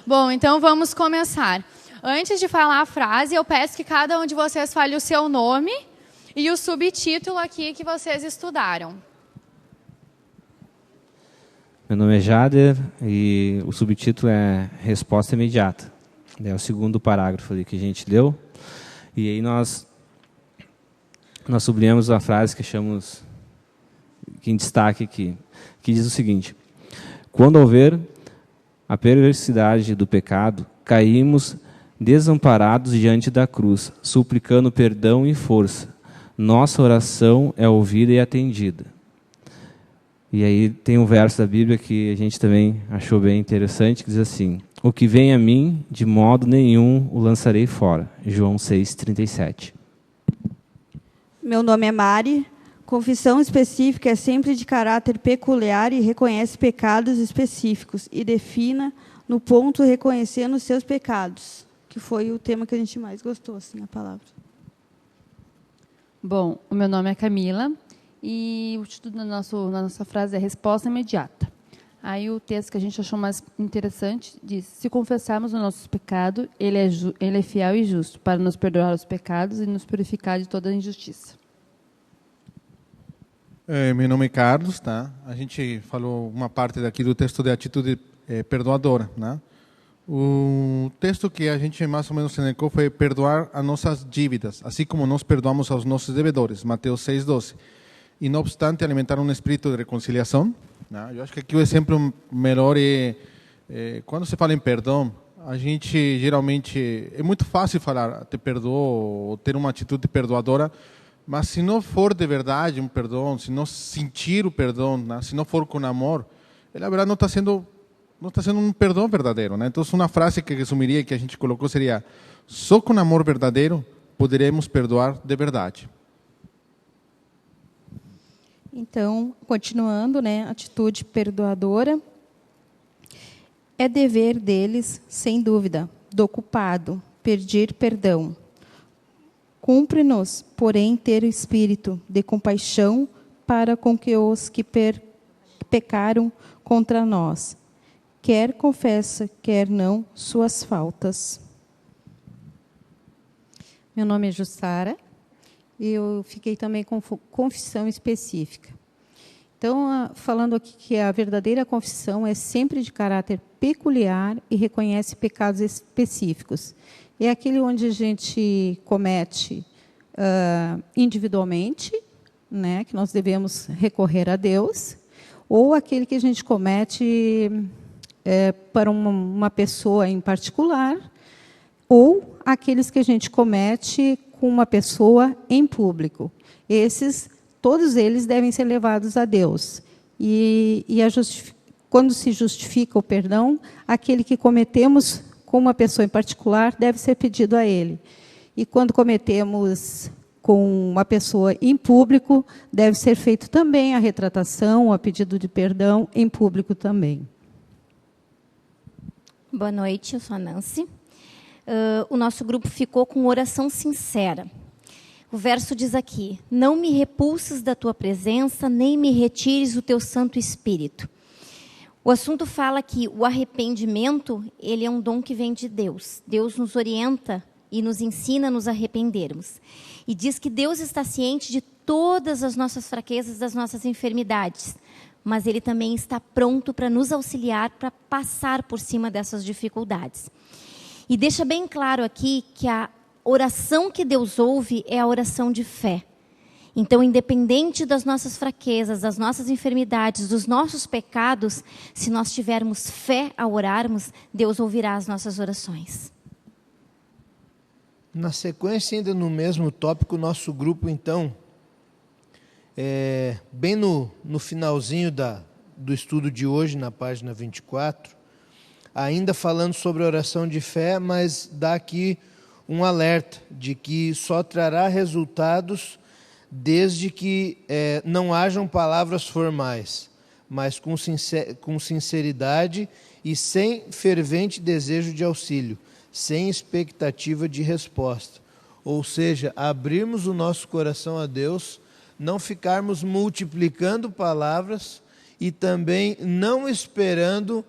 Bom, então vamos começar. Antes de falar a frase, eu peço que cada um de vocês fale o seu nome e o subtítulo aqui que vocês estudaram. Meu nome é Jader e o subtítulo é Resposta Imediata. É o segundo parágrafo ali que a gente leu. E aí nós sublinhamos a frase que achamos que em destaque aqui, que diz o seguinte: quando houver a perversidade do pecado, caímos desamparados diante da cruz, suplicando perdão e força. Nossa oração é ouvida e atendida. E aí tem um verso da Bíblia que a gente também achou bem interessante, que diz assim: o que vem a mim, de modo nenhum o lançarei fora. João 6,37. Meu nome é Mari. Confissão específica é sempre de caráter peculiar e reconhece pecados específicos e defina no ponto reconhecendo os seus pecados, que foi o tema que a gente mais gostou, assim, a palavra. Bom, o meu nome é Camila e o título da nossa frase é Resposta Imediata. Aí o texto que a gente achou mais interessante diz: se confessarmos os nossos pecados, ele é fiel e justo para nos perdoar os pecados e nos purificar de toda injustiça. Meu nome é Carlos, tá? A gente falou uma parte daqui do texto de atitude perdoadora, né? O texto que a gente mais ou menos se indicou foi perdoar as nossas dívidas, assim como nós perdoamos aos nossos devedores, Mateus 6,12. E, não obstante, alimentar um espírito de reconciliação, né? Eu acho que aqui o exemplo melhor quando se fala em perdão, a gente geralmente, é muito fácil falar te perdoo ou ter uma atitude perdoadora, mas se não for de verdade um perdão, se não sentir o perdão, né? Se não for com amor, ele, na verdade, não está sendo um perdão verdadeiro, né? Então, uma frase que resumiria, que a gente colocou, seria: só com amor verdadeiro poderemos perdoar de verdade. Então, continuando, né, atitude perdoadora é dever deles, sem dúvida, do culpado, pedir perdão. Cumpre-nos, porém, ter espírito de compaixão para com que os que pecaram contra nós, quer confessa, quer não, suas faltas. Meu nome é Jussara e eu fiquei também com confissão específica. Então, falando aqui que a verdadeira confissão é sempre de caráter peculiar e reconhece pecados específicos. É aquele onde a gente comete individualmente, né, que nós devemos recorrer a Deus, ou aquele que a gente comete para uma pessoa em particular, ou aqueles que a gente comete com uma pessoa em público. Todos eles devem ser levados a Deus. Quando se justifica o perdão, aquele que cometemos com uma pessoa em particular deve ser pedido a ele. E quando cometemos com uma pessoa em público, deve ser feito também a retratação, a pedido de perdão em público também. Boa noite, eu sou a Nancy. O nosso grupo ficou com oração sincera. O verso diz aqui: não me repulses da tua presença, nem me retires o teu Santo Espírito. O assunto fala que o arrependimento, ele é um dom que vem de Deus. Deus nos orienta e nos ensina a nos arrependermos. E diz que Deus está ciente de todas as nossas fraquezas, das nossas enfermidades, mas Ele também está pronto para nos auxiliar, para passar por cima dessas dificuldades. E deixa bem claro aqui que a oração que Deus ouve é a oração de fé. Então, independente das nossas fraquezas, das nossas enfermidades, dos nossos pecados, se nós tivermos fé ao orarmos, Deus ouvirá as nossas orações. Na sequência, ainda no mesmo tópico, nosso grupo, então, bem no finalzinho do estudo de hoje, na página 24, ainda falando sobre a oração de fé, mas dá aqui um alerta de que só trará resultados desde que não hajam palavras formais, mas com sinceridade e sem fervente desejo de auxílio, sem expectativa de resposta. Ou seja, abrirmos o nosso coração a Deus, não ficarmos multiplicando palavras e também não esperando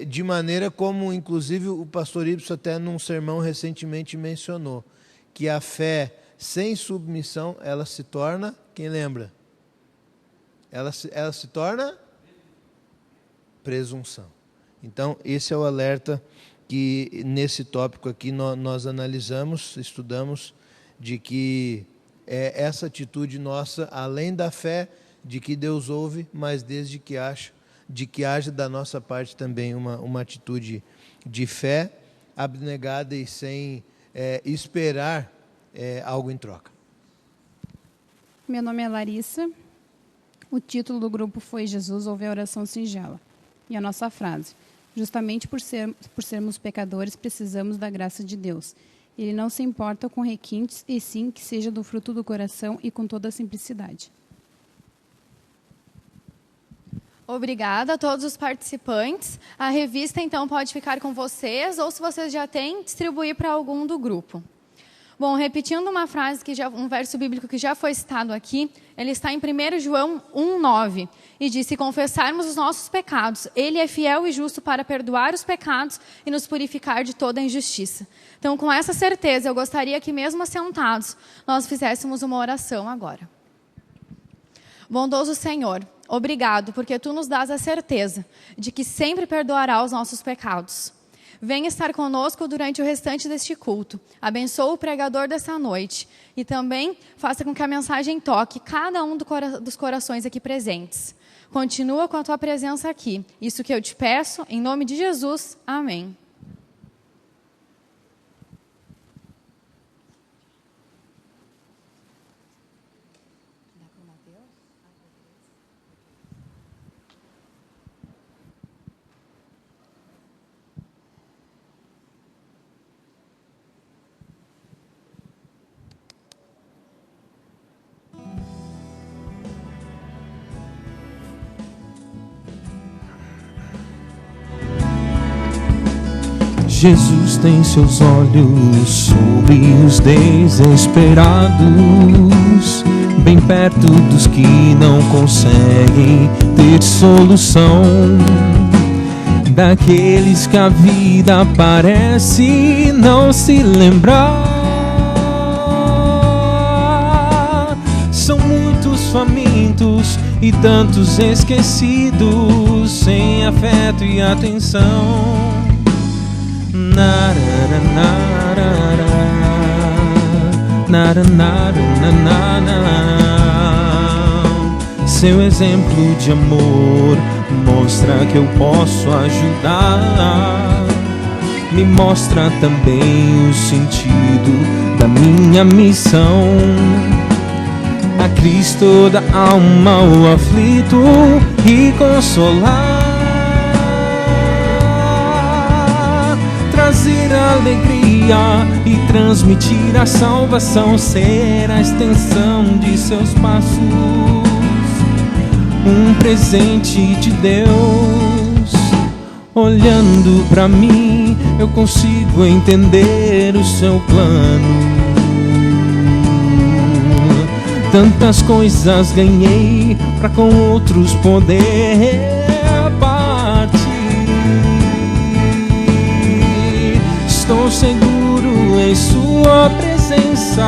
de maneira como, inclusive, o pastor Ibsen até num sermão recentemente mencionou, que a fé sem submissão, ela se torna, quem lembra? Ela se torna presunção. Então, esse é o alerta que nesse tópico aqui nós analisamos, estudamos, de que essa atitude nossa, além da fé de que Deus ouve, mas desde que haja da nossa parte também uma atitude de fé abnegada e sem esperar algo em troca. Meu nome é Larissa. O título do grupo foi Jesus ouve a oração singela. E a nossa frase: justamente por sermos pecadores, precisamos da graça de Deus. Ele não se importa com requintes, e sim que seja do fruto do coração e com toda a simplicidade. Obrigada a todos os participantes. A revista, então, pode ficar com vocês, ou se vocês já têm, distribuir para algum do grupo. Bom, repetindo uma frase, um verso bíblico que já foi citado aqui, ele está em 1 João 1,9, e diz: se confessarmos os nossos pecados, Ele é fiel e justo para perdoar os pecados e nos purificar de toda injustiça. Então, com essa certeza, eu gostaria que, mesmo assentados, nós fizéssemos uma oração agora. Bondoso Senhor, obrigado, porque Tu nos dás a certeza de que sempre perdoará os nossos pecados. Venha estar conosco durante o restante deste culto. Abençoa o pregador dessa noite. E também faça com que a mensagem toque cada um dos corações aqui presentes. Continua com a Tua presença aqui. Isso que eu te peço, em nome de Jesus. Amém. Jesus tem seus olhos sobre os desesperados, bem perto dos que não conseguem ter solução, daqueles que a vida parece não se lembrar. São muitos famintos e tantos esquecidos, sem afeto e atenção. Seu exemplo de amor mostra que eu posso ajudar. Me mostra também o sentido da minha missão. A Cristo da alma o aflito e consolar. Trazer alegria e transmitir a salvação, ser a extensão de seus passos, um presente de Deus. Olhando pra mim, eu consigo entender o seu plano. Tantas coisas ganhei pra com outros poder partir. Estou seguro em sua presença.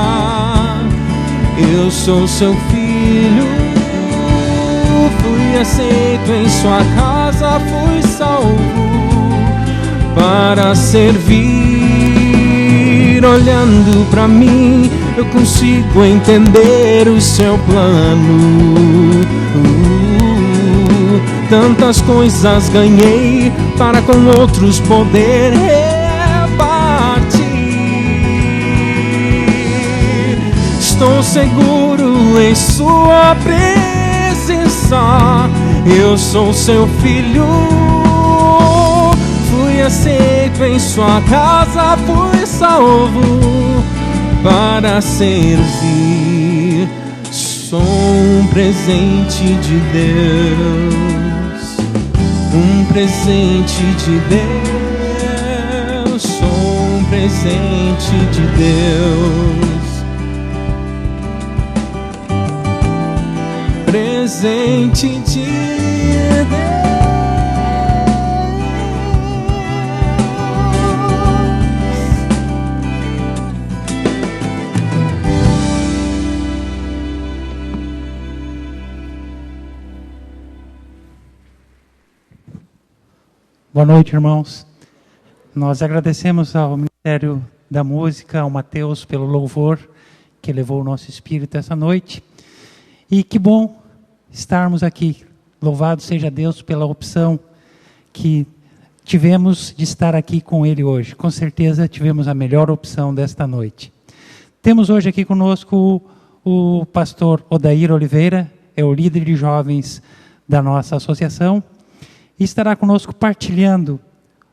Eu sou seu filho. Fui aceito em sua casa. Fui salvo para servir. Olhando pra mim, eu consigo entender o seu plano. Tantas coisas ganhei para com outros poder estou seguro em sua presença. Eu sou seu filho. Fui aceito em sua casa. Fui salvo para servir. Sou um presente de Deus. Um presente de Deus. Sou um presente de Deus. Presente de Deus. Boa noite, irmãos. Nós agradecemos ao Ministério da Música, ao Mateus, pelo louvor que levou o nosso espírito essa noite. E que bom estarmos aqui. Louvado seja Deus pela opção que tivemos de estar aqui com Ele hoje. Com certeza tivemos a melhor opção desta noite. Temos hoje aqui conosco o pastor Odair Oliveira, é o líder de jovens da nossa associação, e estará conosco partilhando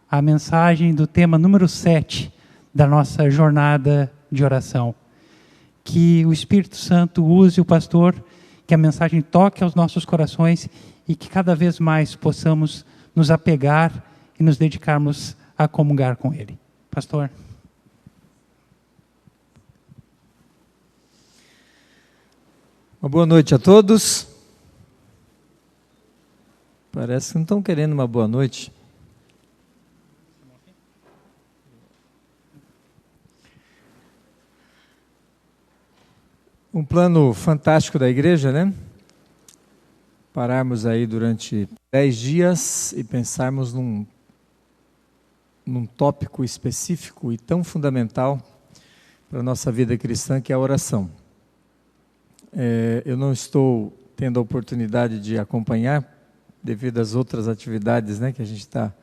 a mensagem do tema número 7 da nossa jornada de oração. Que o Espírito Santo use o pastor, que a mensagem toque aos nossos corações e que cada vez mais possamos nos apegar e nos dedicarmos a comungar com Ele. Pastor. Uma boa noite a todos. Parece que não estão querendo uma boa noite. Um plano fantástico da igreja, né? Pararmos aí durante 10 dias e pensarmos num tópico específico e tão fundamental para a nossa vida cristã, que é a oração. Eu não estou tendo a oportunidade de acompanhar, devido às outras atividades, né, que a gente está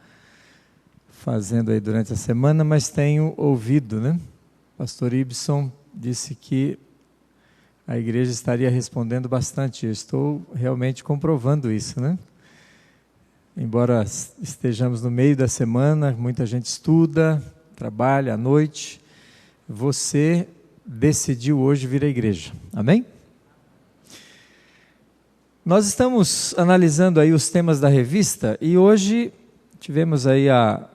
fazendo aí durante a semana, mas tenho ouvido, né? Pastor Ibson disse que a igreja estaria respondendo bastante. Eu estou realmente comprovando isso, né? Embora estejamos no meio da semana, muita gente estuda, trabalha à noite, você decidiu hoje vir à igreja. Amém? Nós estamos analisando aí os temas da revista e hoje tivemos aí a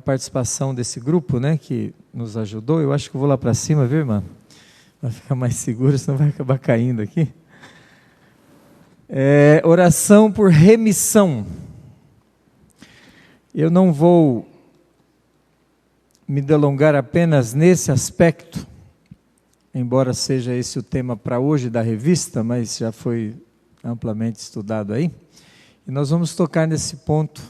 participação desse grupo, né, que nos ajudou. Eu acho que eu vou lá para cima, viu, irmã? Vai ficar mais seguro, senão vai acabar caindo aqui. Oração por remissão. Eu não vou me delongar apenas nesse aspecto, embora seja esse o tema para hoje da revista, mas já foi amplamente estudado aí, e nós vamos tocar nesse ponto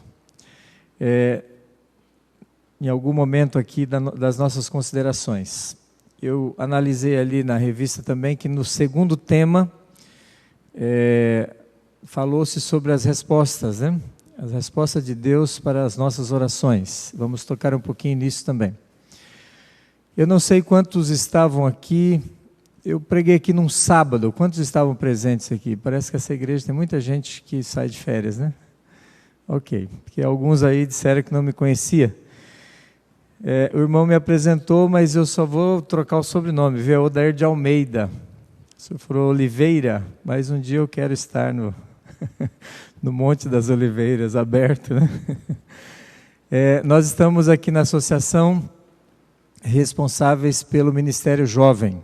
em algum momento aqui das nossas considerações. Eu analisei ali na revista também que no segundo tema falou-se sobre as respostas, né? As respostas de Deus para as nossas orações. Vamos tocar um pouquinho nisso também. Eu não sei quantos estavam aqui. Eu preguei aqui num sábado. Quantos estavam presentes aqui? Parece que essa igreja tem muita gente que sai de férias, né? Ok. Porque alguns aí disseram que não me conhecia. O irmão me apresentou, mas eu só vou trocar o sobrenome, viu? Odair de Almeida. O senhor falou Oliveira, mas um dia eu quero estar no Monte das Oliveiras, aberto, né? Nós estamos aqui na associação responsáveis pelo Ministério Jovem.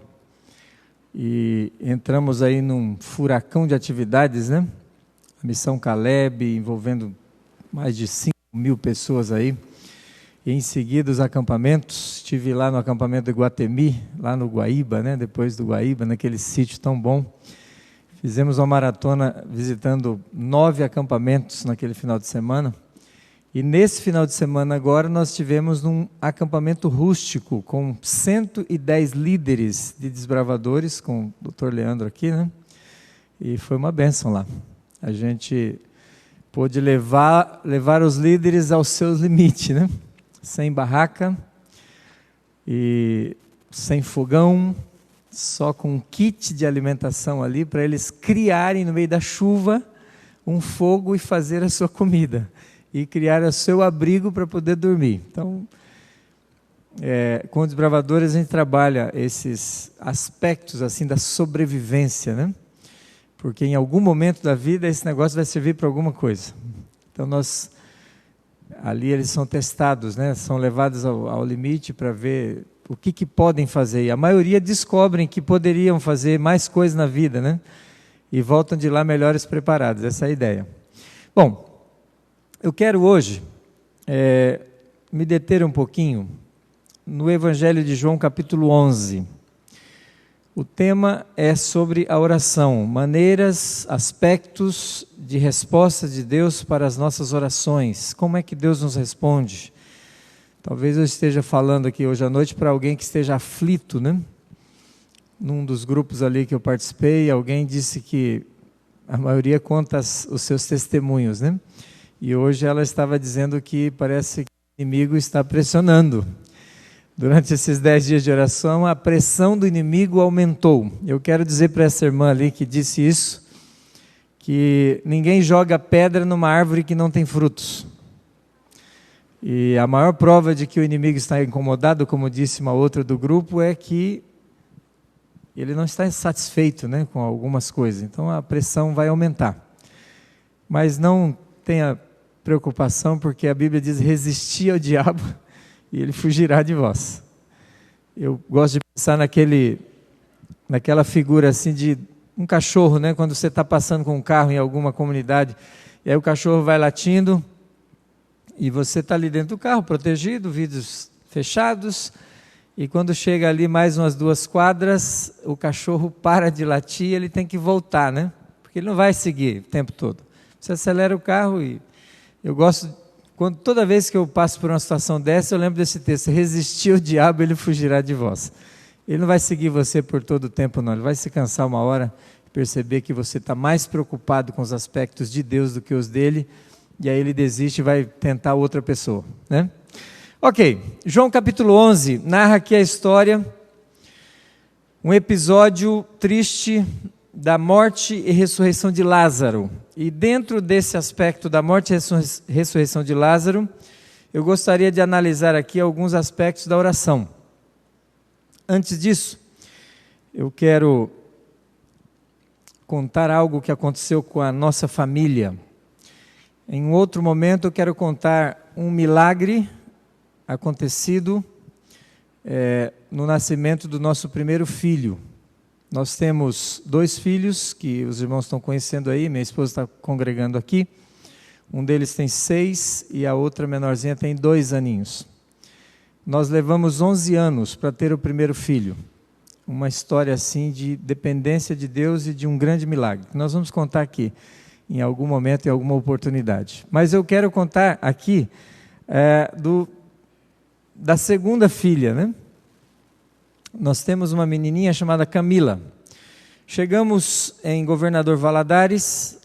E entramos aí num furacão de atividades, né? A Missão Caleb, envolvendo mais de 5.000 pessoas aí. E em seguida os acampamentos, estive lá no acampamento de Guatemi, lá no Guaíba, né? Depois do Guaíba, naquele sítio tão bom. Fizemos uma maratona visitando 9 acampamentos naquele final de semana. E nesse final de semana agora nós tivemos um acampamento rústico com 110 líderes de desbravadores, com o Dr. Leandro aqui, né? E foi uma bênção lá. A gente pôde levar os líderes aos seus limites, né? Sem barraca e sem fogão, só com um kit de alimentação ali para eles criarem no meio da chuva um fogo e fazer a sua comida. E criar o seu abrigo para poder dormir. Então, com desbravadores a gente trabalha esses aspectos assim da sobrevivência, né? Porque em algum momento da vida esse negócio vai servir para alguma coisa. Então ali eles são testados, né? São levados ao limite para ver o que podem fazer. E a maioria descobrem que poderiam fazer mais coisas na vida, né? E voltam de lá melhores preparados. Essa é a ideia. Bom, eu quero hoje me deter um pouquinho no Evangelho de João, capítulo 11. O tema é sobre a oração, maneiras, aspectos de resposta de Deus para as nossas orações. Como é que Deus nos responde? Talvez eu esteja falando aqui hoje à noite para alguém que esteja aflito, né? Num dos grupos ali que eu participei, alguém disse que a maioria conta os seus testemunhos, né? E hoje ela estava dizendo que parece que o inimigo está pressionando. Durante esses 10 dias de oração, a pressão do inimigo aumentou. Eu quero dizer para essa irmã ali que disse isso, que ninguém joga pedra numa árvore que não tem frutos. E a maior prova de que o inimigo está incomodado, como disse uma outra do grupo, é que ele não está satisfeito, né, com algumas coisas. Então a pressão vai aumentar. Mas não tenha preocupação, porque a Bíblia diz: resistir ao diabo e ele fugirá de vós. Eu gosto de pensar naquela figura assim de um cachorro, né? Quando você está passando com um carro em alguma comunidade, e aí o cachorro vai latindo, e você está ali dentro do carro, protegido, vidros fechados, e quando chega ali mais umas 2 quadras, o cachorro para de latir e ele tem que voltar, né? Porque ele não vai seguir o tempo todo. Você acelera o carro e eu gosto... Toda vez que eu passo por uma situação dessa, eu lembro desse texto: resistir ao diabo, ele fugirá de vós. Ele não vai seguir você por todo o tempo, não. Ele vai se cansar uma hora, perceber que você está mais preocupado com os aspectos de Deus do que os dele, e aí ele desiste e vai tentar outra pessoa, né? Ok, João capítulo 11 narra aqui a história, um episódio triste da morte e ressurreição de Lázaro. E dentro desse aspecto da morte e ressurreição de Lázaro, eu gostaria de analisar aqui alguns aspectos da oração. Antes disso, eu quero contar algo que aconteceu com a nossa família. Em um outro momento, eu quero contar um milagre acontecido no nascimento do nosso primeiro filho. Nós temos 2 filhos que os irmãos estão conhecendo aí, minha esposa está congregando aqui. Um deles tem 6 e a outra menorzinha tem 2 aninhos. Nós levamos 11 anos para ter o primeiro filho. Uma história assim de dependência de Deus e de um grande milagre. Nós vamos contar aqui em algum momento, em alguma oportunidade. Mas eu quero contar aqui da segunda filha, né? Nós temos uma menininha chamada Camila. Chegamos em Governador Valadares,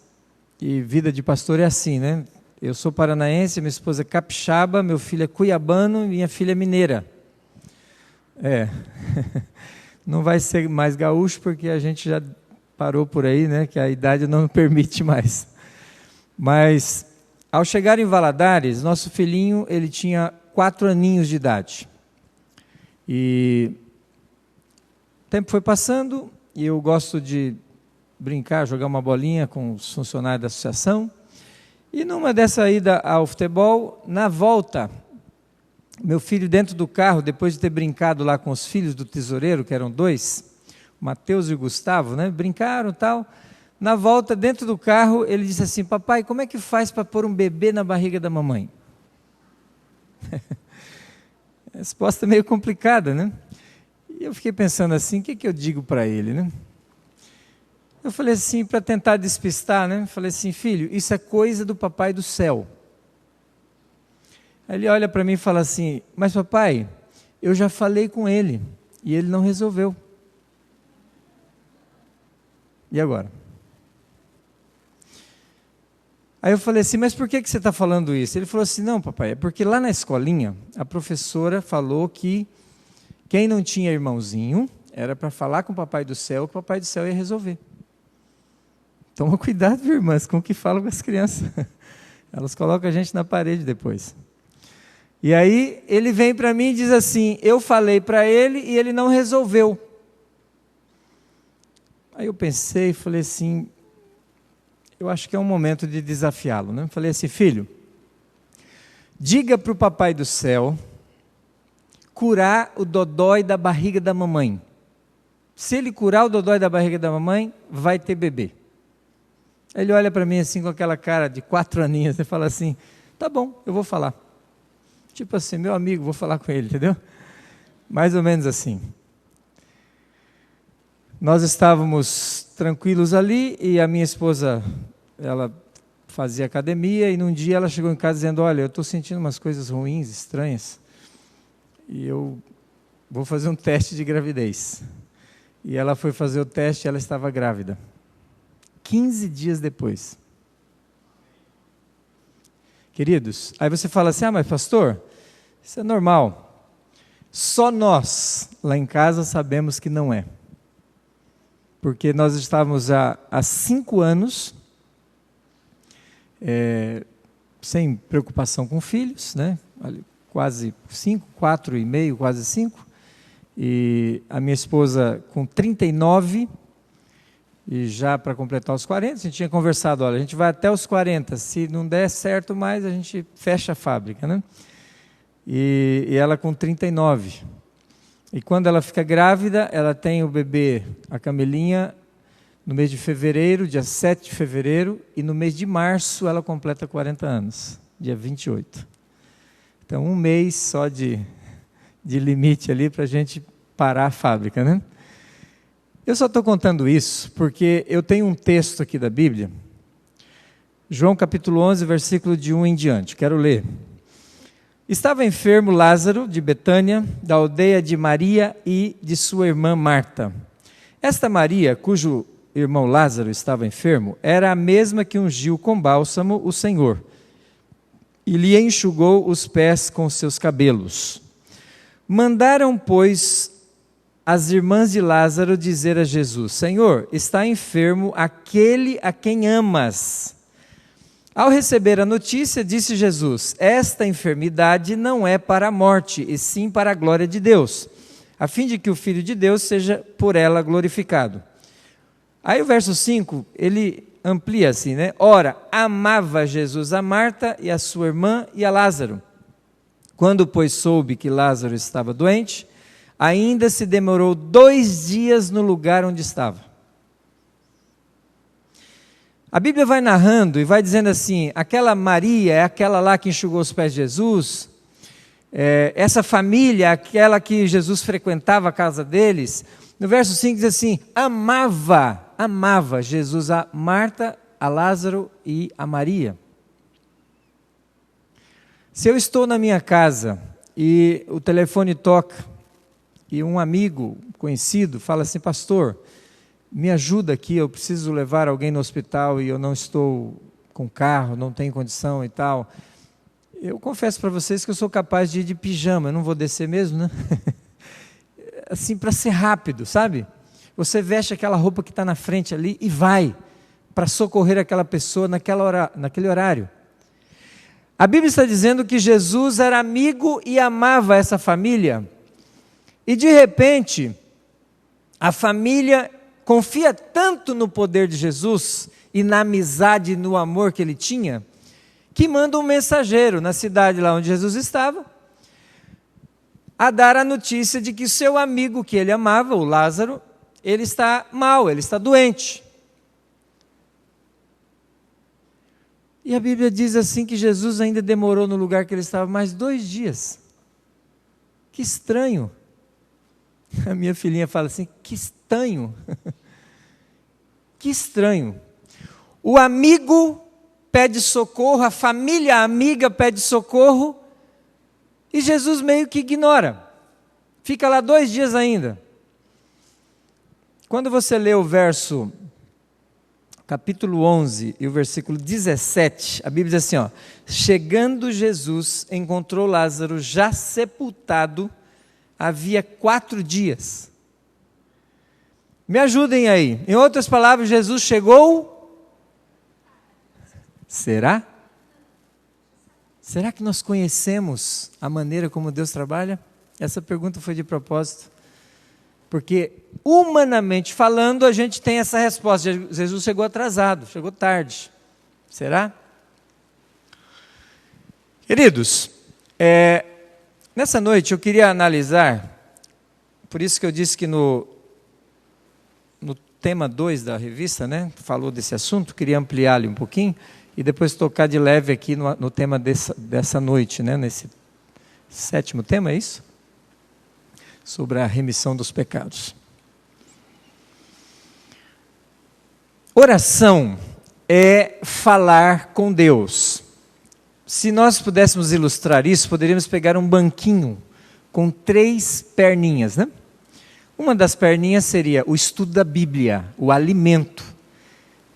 e vida de pastor é assim, né? Eu sou paranaense, minha esposa é capixaba, meu filho é cuiabano e minha filha é mineira. Não vai ser mais gaúcho, porque a gente já parou por aí, né? Que a idade não permite mais. Mas, ao chegar em Valadares, nosso filhinho, ele tinha 4 aninhos de idade. E o tempo foi passando e eu gosto de brincar, jogar uma bolinha com os funcionários da associação. E numa dessa ida ao futebol, na volta, meu filho dentro do carro, depois de ter brincado lá com os filhos do tesoureiro, que eram 2, o Mateus e o Gustavo, né? Brincaram e tal. Na volta, dentro do carro, ele disse assim: papai, como é que faz para pôr um bebê na barriga da mamãe? A resposta é meio complicada, né? E eu fiquei pensando assim, o que eu digo para ele, né? Eu falei assim, para tentar despistar, né? Falei assim: filho, isso é coisa do papai do céu. Aí ele olha para mim e fala assim: mas papai, eu já falei com ele e ele não resolveu. E agora? Aí eu falei assim: mas por que você está falando isso? Ele falou assim: não papai, é porque lá na escolinha a professora falou que quem não tinha irmãozinho era para falar com o papai do céu, que o papai do céu ia resolver. Toma cuidado, irmãs, com o que falam com as crianças. Elas colocam a gente na parede depois. E aí ele vem para mim e diz assim: eu falei para ele e ele não resolveu. Aí eu pensei e falei assim, eu acho que é um momento de desafiá-lo, né? Falei assim: filho, diga para o papai do céu curar o dodói da barriga da mamãe. Se ele curar o dodói da barriga da mamãe, vai ter bebê. Ele olha para mim assim com aquela cara de 4 aninhos e fala assim: tá bom, eu vou falar. Tipo assim, meu amigo, vou falar com ele, entendeu? Mais ou menos assim. Nós estávamos tranquilos ali e a minha esposa, ela fazia academia e num dia ela chegou em casa dizendo, olha, eu estou sentindo umas coisas ruins, estranhas, e eu vou fazer um teste de gravidez. E ela foi fazer o teste e ela estava grávida. 15 dias depois. Queridos, aí você fala assim, mas pastor, isso é normal. Só nós, lá em casa, sabemos que não é. Porque nós estávamos há 5 anos, sem preocupação com filhos, né? Quase 5, 4 e meio, quase 5. E a minha esposa com 39, e já para completar os 40, a gente tinha conversado, olha, a gente vai até os 40, se não der certo mais, a gente fecha a fábrica, né? E ela com 39. E quando ela fica grávida, ela tem o bebê, a Camelinha, no mês de fevereiro, dia 7 de fevereiro, e no mês de março ela completa 40 anos, dia 28. Então, um mês só de limite ali para a gente parar a fábrica, né? Eu só estou contando isso porque eu tenho um texto aqui da Bíblia, João capítulo 11, versículo de 1 em diante, quero ler. Estava enfermo Lázaro, de Betânia, da aldeia de Maria e de sua irmã Marta. Esta Maria, cujo irmão Lázaro estava enfermo, era a mesma que ungiu com bálsamo o Senhor, e lhe enxugou os pés com seus cabelos. Mandaram, pois, as irmãs de Lázaro dizer a Jesus, Senhor, está enfermo aquele a quem amas. Ao receber a notícia, disse Jesus, esta enfermidade não é para a morte, e sim para a glória de Deus, a fim de que o Filho de Deus seja por ela glorificado. Aí o verso 5, ele amplia assim, né? Ora, amava Jesus a Marta e a sua irmã e a Lázaro. Quando, pois, soube que Lázaro estava doente, ainda se demorou 2 dias no lugar onde estava. A Bíblia vai narrando e vai dizendo assim, aquela Maria é aquela lá que enxugou os pés de Jesus, essa família, aquela que Jesus frequentava a casa deles. No verso 5 diz assim, amava Jesus a Marta, a Lázaro e a Maria. Se eu estou na minha casa e o telefone toca e um amigo conhecido fala assim, pastor, me ajuda aqui, eu preciso levar alguém no hospital e eu não estou com carro, não tenho condição e tal. Eu confesso para vocês que eu sou capaz de ir de pijama, eu não vou descer mesmo, né? Assim, para ser rápido, sabe? Você veste aquela roupa que está na frente ali e vai para socorrer aquela pessoa naquele horário. A Bíblia está dizendo que Jesus era amigo e amava essa família. E de repente, a família confia tanto no poder de Jesus e na amizade e no amor que ele tinha, que manda um mensageiro na cidade lá onde Jesus estava, a dar a notícia de que seu amigo que ele amava, o Lázaro, ele está mal, ele está doente. E a Bíblia diz assim que Jesus ainda demorou no lugar que ele estava mais 2 dias. Que estranho. A minha filhinha fala assim, que estranho. Que estranho. O amigo pede socorro, a família amiga pede socorro, e Jesus meio que ignora. Fica lá 2 dias ainda. Quando você lê o verso, capítulo 11 e o versículo 17, a Bíblia diz assim, ó, chegando Jesus, encontrou Lázaro já sepultado, havia 4 dias. Me ajudem aí. Em outras palavras, Jesus chegou? Será? Será que nós conhecemos a maneira como Deus trabalha? Essa pergunta foi de propósito. Porque, humanamente falando, a gente tem essa resposta. Jesus chegou atrasado, chegou tarde. Será? Queridos, nessa noite eu queria analisar, por isso que eu disse que no tema 2 da revista, né, falou desse assunto, queria ampliar-lhe um pouquinho, e depois tocar de leve aqui no tema dessa noite, né, nesse 7º tema, é isso? Sobre a remissão dos pecados. Oração é falar com Deus. Se nós pudéssemos ilustrar isso, poderíamos pegar um banquinho com 3 perninhas, né? Uma das perninhas seria o estudo da Bíblia, o alimento.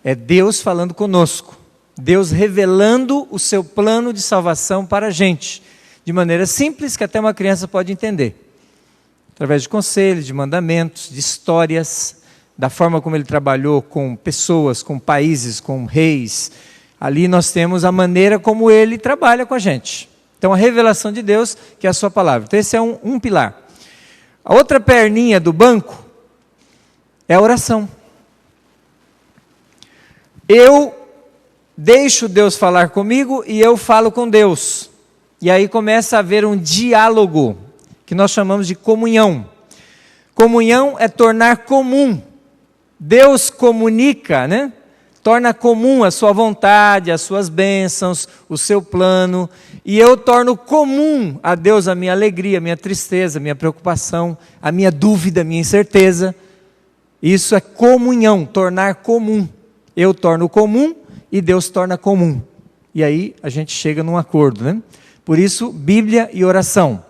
É Deus falando conosco. Deus revelando o seu plano de salvação para a gente, de maneira simples que até uma criança pode entender. Através de conselhos, de mandamentos, de histórias, da forma como ele trabalhou com pessoas, com países, com reis. Ali nós temos a maneira como ele trabalha com a gente. Então a revelação de Deus, que é a sua palavra. Então esse é um pilar. A outra perninha do banco é a oração. Eu deixo Deus falar comigo e eu falo com Deus. E aí começa a haver um diálogo, que nós chamamos de comunhão. Comunhão é tornar comum. Deus comunica, né? Torna comum a sua vontade, as suas bênçãos, o seu plano. E eu torno comum a Deus a minha alegria, a minha tristeza, a minha preocupação, a minha dúvida, a minha incerteza. Isso é comunhão, tornar comum. Eu torno comum e Deus torna comum. E aí a gente chega num acordo, né? Por isso, Bíblia e oração.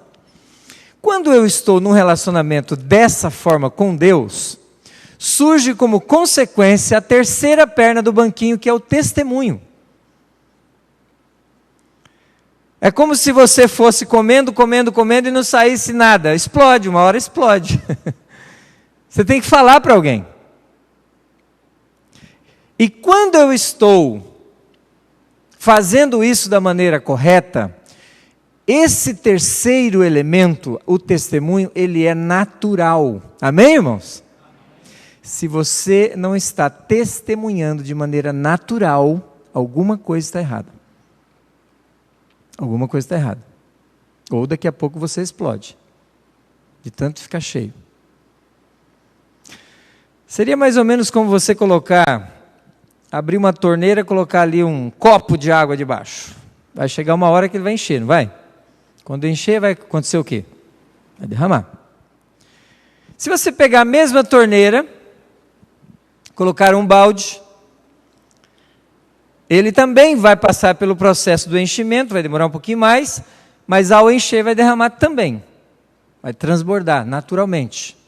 Quando eu estou num relacionamento dessa forma com Deus, surge como consequência a terceira perna do banquinho, que é o testemunho. É como se você fosse comendo e não saísse nada. Explode, uma hora explode. Você tem que falar para alguém. E quando eu estou fazendo isso da maneira correta, esse terceiro elemento, o testemunho, ele é natural. Amém, irmãos? Se você não está testemunhando de maneira natural, alguma coisa está errada. Alguma coisa está errada. Ou daqui a pouco você explode, de tanto ficar cheio. Seria mais ou menos como você abrir uma torneira e colocar ali um copo de água debaixo. Vai chegar uma hora que ele vai encher, não vai? Quando encher, vai acontecer o quê? Vai derramar. Se você pegar a mesma torneira, colocar um balde, ele também vai passar pelo processo do enchimento, vai demorar um pouquinho mais, mas ao encher vai derramar também. Vai transbordar naturalmente.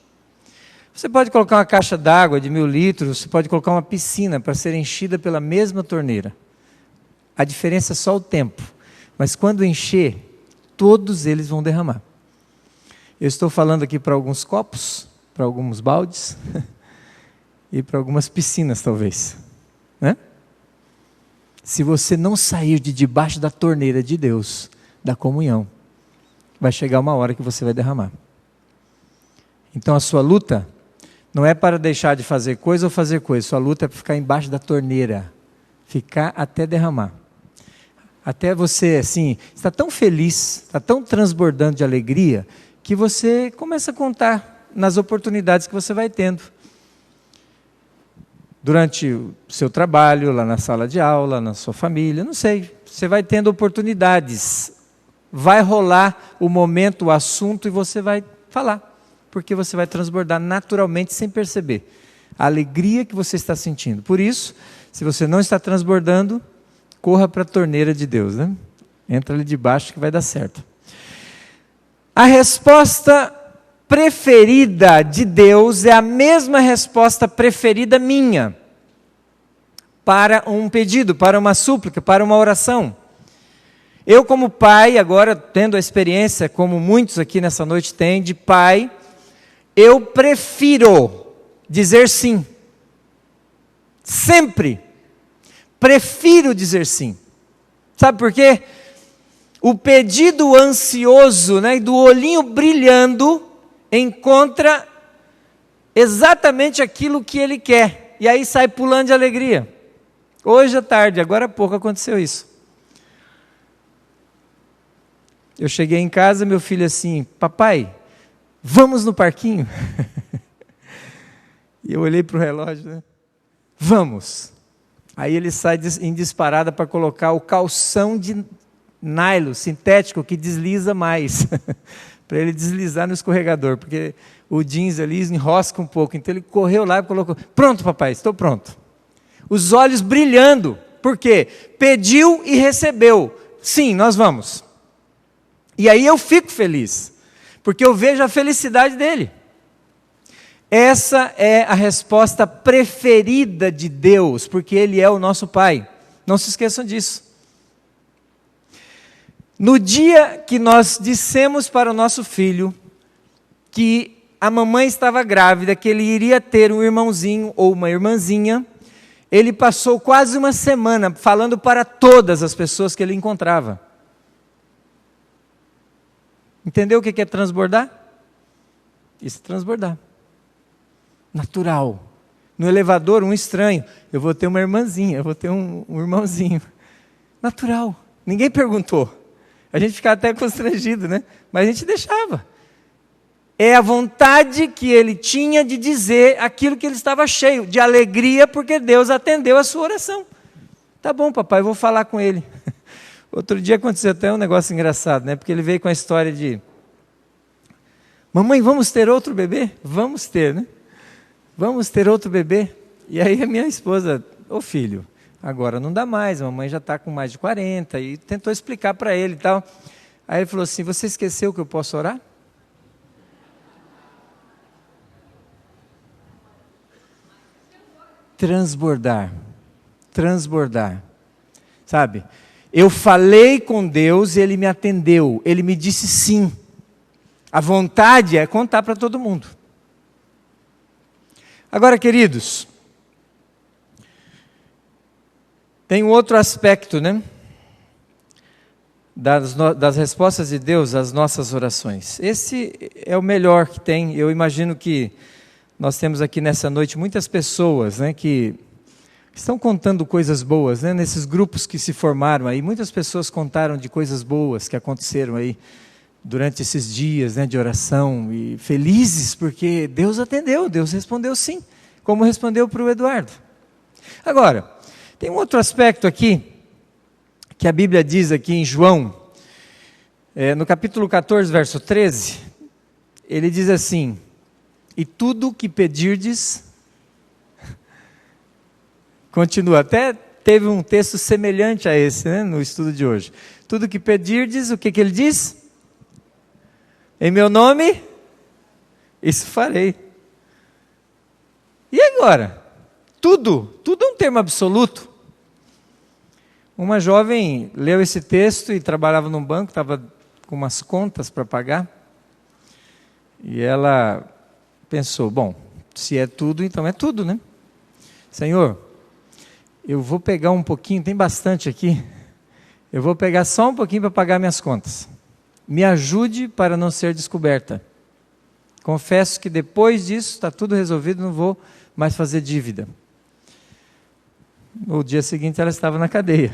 Você pode colocar uma caixa d'água de 1000 litros, você pode colocar uma piscina para ser enchida pela mesma torneira. A diferença é só o tempo. Mas quando encher, todos eles vão derramar. Eu estou falando aqui para alguns copos, para alguns baldes e para algumas piscinas talvez, né? Se você não sair de debaixo da torneira de Deus, da comunhão, vai chegar uma hora que você vai derramar. Então a sua luta não é para deixar de fazer coisa ou fazer coisa, sua luta é para ficar embaixo da torneira, ficar até derramar. Até você, assim, está tão feliz, está tão transbordando de alegria, que você começa a contar nas oportunidades que você vai tendo. Durante o seu trabalho, lá na sala de aula, na sua família, não sei. Você vai tendo oportunidades. Vai rolar o momento, o assunto, e você vai falar. Porque você vai transbordar naturalmente, sem perceber, a alegria que você está sentindo. Por isso, se você não está transbordando, corra para a torneira de Deus, né? Entra ali debaixo que vai dar certo. A resposta preferida de Deus é a mesma resposta preferida minha para um pedido, para uma súplica, para uma oração. Eu, como pai, agora tendo a experiência, como muitos aqui nessa noite têm, de pai, eu prefiro dizer sim. Sempre. Prefiro dizer sim. Sabe por quê? O pedido ansioso, né, do olhinho brilhando, encontra exatamente aquilo que ele quer. E aí sai pulando de alegria. Hoje à tarde, agora há pouco aconteceu isso. Eu cheguei em casa, meu filho assim, papai, vamos no parquinho? E eu olhei para o relógio, né? Vamos. Aí ele sai em disparada para colocar o calção de nylon sintético que desliza mais. Para ele deslizar no escorregador, porque o jeans ali enrosca um pouco. Então ele correu lá e colocou, pronto papai, estou pronto. os olhos brilhando. Por quê? Pediu e recebeu. Sim, nós vamos. E aí eu fico feliz, porque eu vejo a felicidade dele. Essa é a resposta preferida de Deus, porque Ele é o nosso Pai. Não se esqueçam disso. No dia que nós dissemos para o nosso filho que a mamãe estava grávida, que ele iria ter um irmãozinho ou uma irmãzinha, ele passou quase uma semana falando para todas as pessoas que ele encontrava. Entendeu o que é transbordar? Isso é transbordar. Natural. No elevador, um estranho. Eu vou ter uma irmãzinha, eu vou ter um irmãozinho. Natural. Ninguém perguntou. A gente ficava até constrangido, né? Mas a gente deixava. É a vontade que ele tinha de dizer aquilo que ele estava cheio, de alegria, porque Deus atendeu a sua oração. Tá bom, papai, eu vou falar com ele. Outro dia aconteceu até um negócio engraçado, né? Porque ele veio com a história de: mamãe, vamos ter outro bebê? Vamos ter, né? Vamos ter outro bebê? E aí a minha esposa: ô filho, agora não dá mais, a mamãe já está com mais de 40, e tentou explicar para ele e tal. Aí ele falou assim: você esqueceu que eu posso orar? Transbordar, transbordar, sabe? Eu falei com Deus e Ele me atendeu, Ele me disse sim. A vontade é contar para todo mundo. Agora, queridos, tem um outro aspecto, né? Das respostas de Deus às nossas orações. Esse é o melhor que tem. Eu imagino que nós temos aqui nessa noite muitas pessoas, né, que estão contando coisas boas, né, nesses grupos que se formaram aí. Muitas pessoas contaram de coisas boas que aconteceram aí durante esses dias, né, de oração, e felizes porque Deus atendeu, Deus respondeu sim, como respondeu para o Eduardo. Agora, tem um outro aspecto aqui, que a Bíblia diz aqui em João, no capítulo 14, verso 13, ele diz assim: e tudo que pedirdes, continua, até teve um texto semelhante a esse, né, no estudo de hoje. Tudo que pedirdes, o que ele diz? Em meu nome, isso farei. E agora? Tudo é um termo absoluto. Uma jovem leu esse texto e trabalhava num banco, estava com umas contas para pagar, e ela pensou: bom, se é tudo, então é tudo, né? Senhor, eu vou pegar um pouquinho, tem bastante aqui, eu vou pegar só um pouquinho para pagar minhas contas. Me ajude para não ser descoberta. Confesso que depois disso está tudo resolvido, não vou mais fazer dívida. No dia seguinte ela estava na cadeia.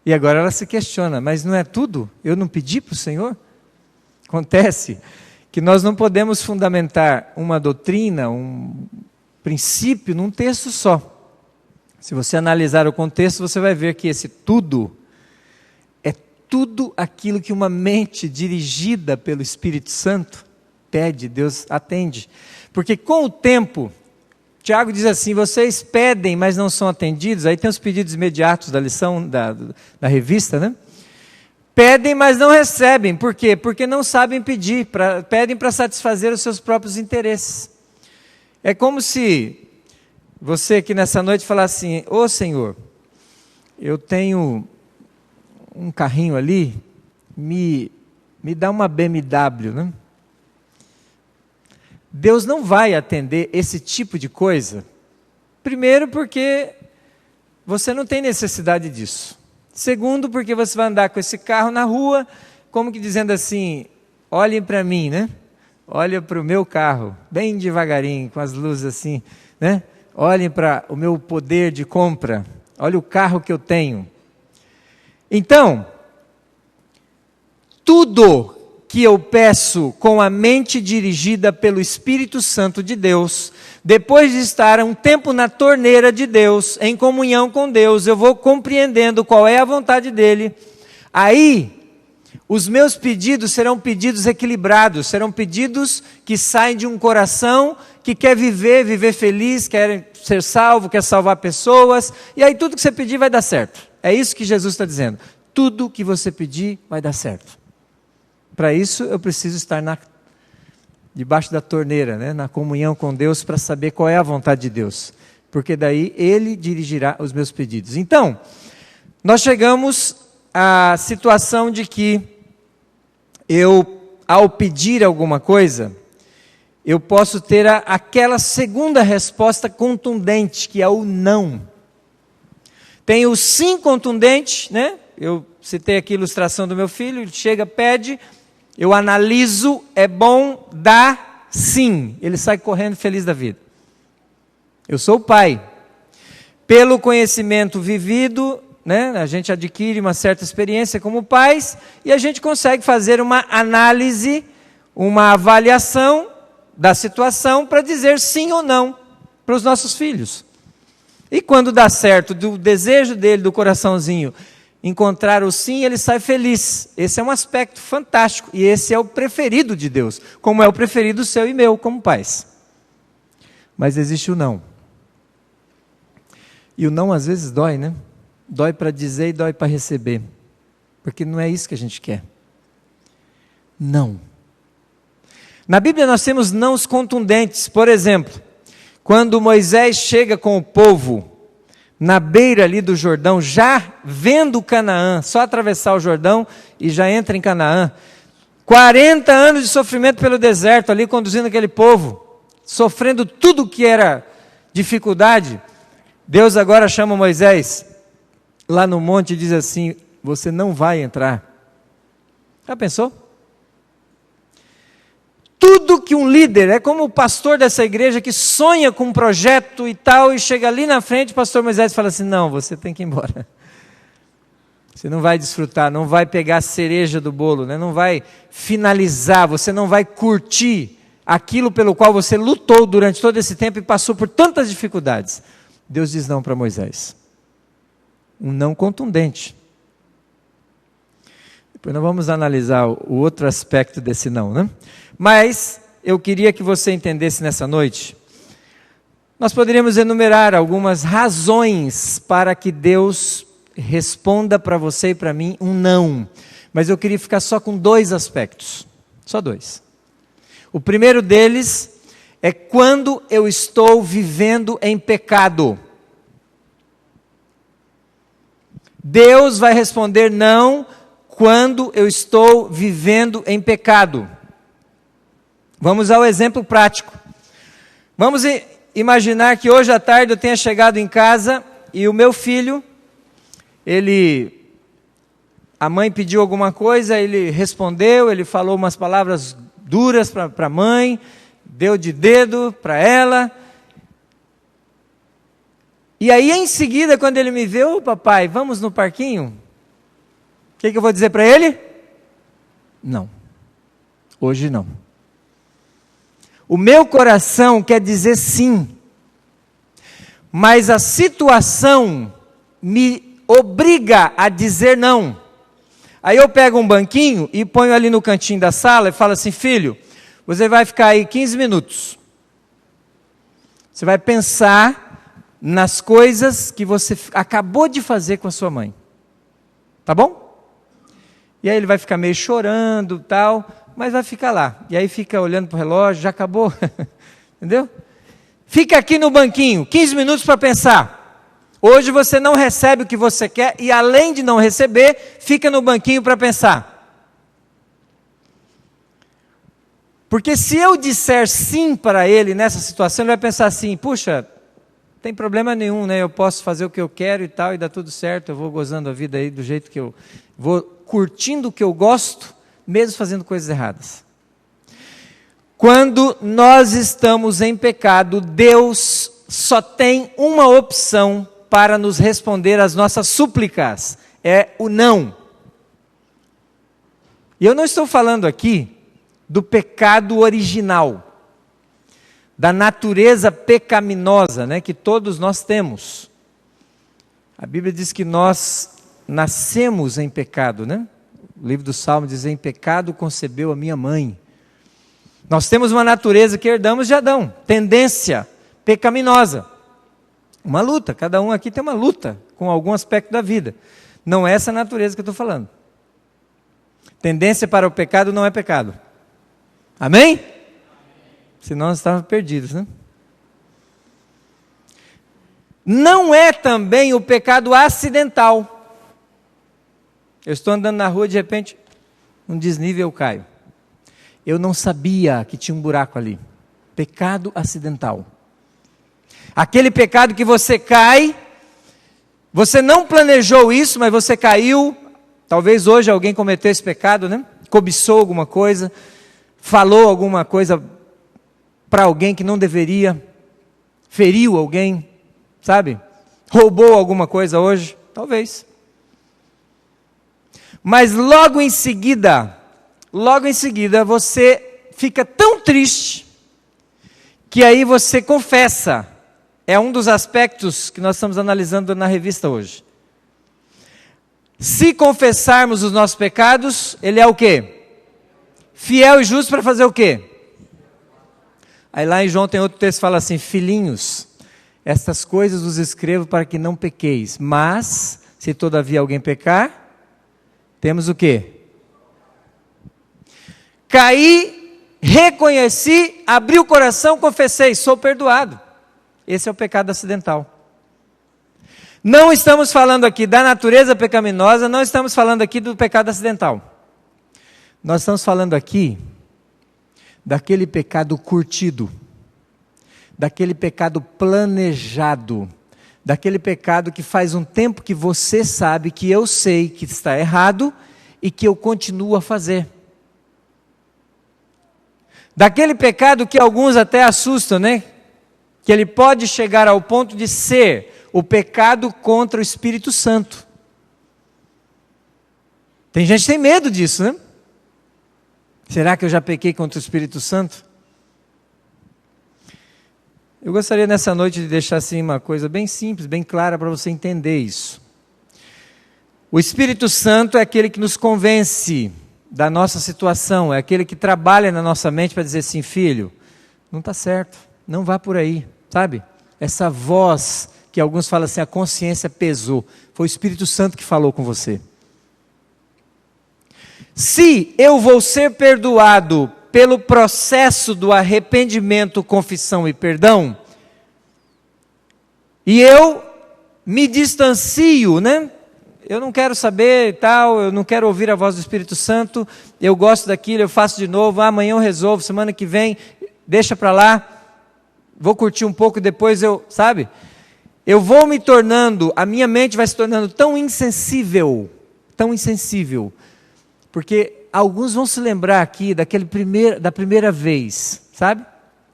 E agora ela se questiona: mas não é tudo? Eu não pedi para o Senhor? Acontece que nós não podemos fundamentar uma doutrina, um princípio num texto só. Se você analisar o contexto, você vai ver que esse tudo é tudo aquilo que uma mente dirigida pelo Espírito Santo pede, Deus atende. Porque com o tempo, Tiago diz assim: vocês pedem, mas não são atendidos. Aí tem os pedidos imediatos da lição, da revista, né? Pedem, mas não recebem. Por quê? Porque não sabem pedir, pedem para satisfazer os seus próprios interesses. É como se você aqui nessa noite falasse assim: ô Senhor, eu tenho um carrinho ali, me dá uma BMW, né? Deus não vai atender esse tipo de coisa. Primeiro, porque você não tem necessidade disso. Segundo, porque você vai andar com esse carro na rua, como que dizendo assim: olhem para mim, né? Olhem para o meu carro, bem devagarinho, com as luzes assim, né? Olhem para o meu poder de compra, olha o carro que eu tenho. Então, tudo que eu peço com a mente dirigida pelo Espírito Santo de Deus, depois de estar um tempo na torneira de Deus, em comunhão com Deus, eu vou compreendendo qual é a vontade dEle. Aí, os meus pedidos serão pedidos equilibrados, serão pedidos que saem de um coração que quer viver feliz, quer ser salvo, quer salvar pessoas, e aí tudo que você pedir vai dar certo. É isso que Jesus está dizendo. Tudo que você pedir vai dar certo. Para isso eu preciso estar debaixo da torneira, né? Na comunhão com Deus, para saber qual é a vontade de Deus. Porque daí Ele dirigirá os meus pedidos. Então, nós chegamos à situação de que ao pedir alguma coisa, eu posso ter aquela segunda resposta contundente, que é o não. Tem o sim contundente, né? Eu citei aqui a ilustração do meu filho, ele chega, pede, eu analiso, é bom, dá, sim. Ele sai correndo feliz da vida. Eu sou o pai. Pelo conhecimento vivido, né, a gente adquire uma certa experiência como pais e a gente consegue fazer uma análise, uma avaliação da situação para dizer sim ou não para os nossos filhos. E quando dá certo, do desejo dele, do coraçãozinho, encontrar o sim, ele sai feliz. Esse é um aspecto fantástico e esse é o preferido de Deus, como é o preferido seu e meu como pais. Mas existe o não. E o não às vezes dói, né? Dói para dizer e dói para receber. Porque não é isso que a gente quer. Não. Na Bíblia nós temos nãos contundentes. Por exemplo, quando Moisés chega com o povo na beira ali do Jordão, já vendo Canaã, só atravessar o Jordão e já entra em Canaã. 40 anos de sofrimento pelo deserto ali, conduzindo aquele povo, sofrendo tudo que era dificuldade. Deus agora chama Moisés lá no monte e diz assim: você não vai entrar. Já pensou? Tudo que um líder, é como o pastor dessa igreja que sonha com um projeto e tal, e chega ali na frente, o pastor Moisés fala assim: não, você tem que ir embora. Você não vai desfrutar, não vai pegar a cereja do bolo, né? Não vai finalizar, você não vai curtir aquilo pelo qual você lutou durante todo esse tempo e passou por tantas dificuldades. Deus diz não para Moisés. Um não contundente. Depois nós vamos analisar o outro aspecto desse não, né? Mas eu queria que você entendesse nessa noite. Nós poderíamos enumerar algumas razões para que Deus responda para você e para mim um não. Mas eu queria ficar só com 2 aspectos. Só 2. O primeiro deles é quando eu estou vivendo em pecado. Deus vai responder não quando eu estou vivendo em pecado. Vamos ao exemplo prático. Vamos imaginar que hoje à tarde eu tenha chegado em casa e o meu filho, a mãe pediu alguma coisa, ele respondeu, ele falou umas palavras duras para a mãe, deu de dedo para ela. E aí em seguida, quando ele me vê: ô papai, vamos no parquinho? O que eu vou dizer para ele? Não. Hoje não. O meu coração quer dizer sim. Mas a situação me obriga a dizer não. Aí eu pego um banquinho e ponho ali no cantinho da sala e falo assim: filho, você vai ficar aí 15 minutos. Você vai pensar nas coisas que você acabou de fazer com a sua mãe. Tá bom? E aí ele vai ficar meio chorando e tal, mas vai ficar lá. E aí fica olhando para o relógio, já acabou. Entendeu? Fica aqui no banquinho, 15 minutos para pensar. Hoje você não recebe o que você quer e além de não receber, fica no banquinho para pensar. Porque se eu disser sim para ele nessa situação, ele vai pensar assim: puxa, não tem problema nenhum, né? Eu posso fazer o que eu quero e tal, e dá tudo certo, eu vou gozando a vida aí do jeito que eu vou curtindo o que eu gosto, mesmo fazendo coisas erradas. Quando nós estamos em pecado, Deus só tem uma opção para nos responder às nossas súplicas: é o não. E eu não estou falando aqui do pecado original, da natureza pecaminosa, né, que todos nós temos. A Bíblia diz que nós nascemos em pecado, né? O livro do Salmo diz: em pecado concebeu a minha mãe. Nós temos uma natureza que herdamos de Adão, tendência pecaminosa. Uma luta, cada um aqui tem uma luta com algum aspecto da vida. Não é essa natureza que eu estou falando. Tendência para o pecado não é pecado. Amém? Senão nós estávamos perdidos, né? Não é também o pecado acidental. Eu estou andando na rua e de repente, um desnível eu caio. Eu não sabia que tinha um buraco ali. Pecado acidental. Aquele pecado que você cai, você não planejou isso, mas você caiu. Talvez hoje alguém cometeu esse pecado, né? Cobiçou alguma coisa, falou alguma coisa para alguém que não deveria, feriu alguém, sabe? Roubou alguma coisa hoje, talvez. Mas logo em seguida você fica tão triste que aí você confessa. É um dos aspectos que nós estamos analisando na revista hoje. Se confessarmos os nossos pecados, ele é o quê? Fiel e justo para fazer o quê? Aí lá em João tem outro texto que fala assim: filhinhos, estas coisas vos escrevo para que não pequeis, mas se todavia alguém pecar, temos o quê? Caí, reconheci, abri o coração, confessei, sou perdoado. Esse é o pecado acidental. Não estamos falando aqui da natureza pecaminosa, não estamos falando aqui do pecado acidental. Nós estamos falando aqui daquele pecado curtido, daquele pecado planejado, daquele pecado que faz um tempo que você sabe, que eu sei que está errado e que eu continuo a fazer. Daquele pecado que alguns até assustam, né? Que ele pode chegar ao ponto de ser o pecado contra o Espírito Santo. Tem gente que tem medo disso, né? Será que eu já pequei contra o Espírito Santo? Eu gostaria nessa noite de deixar assim uma coisa bem simples, bem clara para você entender isso. O Espírito Santo é aquele que nos convence da nossa situação, é aquele que trabalha na nossa mente para dizer assim: filho, não está certo, não vá por aí, sabe? Essa voz que alguns falam assim, a consciência pesou, foi o Espírito Santo que falou com você. Se eu vou ser perdoado pelo processo do arrependimento, confissão e perdão, e eu me distancio, né? Eu não quero saber e tal, eu não quero ouvir a voz do Espírito Santo, eu gosto daquilo, eu faço de novo, amanhã eu resolvo, semana que vem, deixa para lá, vou curtir um pouco e depois eu, sabe? Eu vou me tornando, a minha mente vai se tornando tão insensível, porque alguns vão se lembrar aqui da primeira vez, sabe?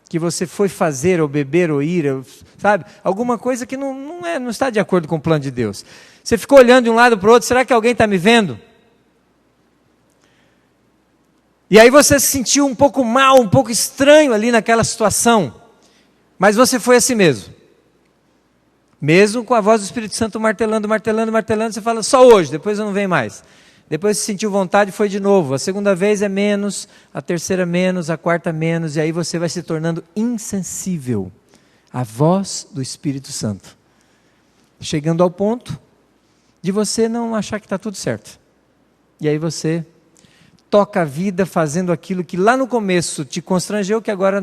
Que você foi fazer, ou beber, ou ir, sabe? Alguma coisa que não está de acordo com o plano de Deus. Você ficou olhando de um lado para o outro, será que alguém está me vendo? E aí você se sentiu um pouco mal, um pouco estranho ali naquela situação. Mas você foi assim mesmo. Mesmo com a voz do Espírito Santo martelando, você fala, só hoje, depois eu não venho mais. Depois você sentiu vontade e foi de novo. A segunda vez é menos, a terceira menos, a quarta menos, e aí você vai se tornando insensível à voz do Espírito Santo. Chegando ao ponto de você não achar que está tudo certo. E aí você toca a vida fazendo aquilo que lá no começo te constrangeu, que agora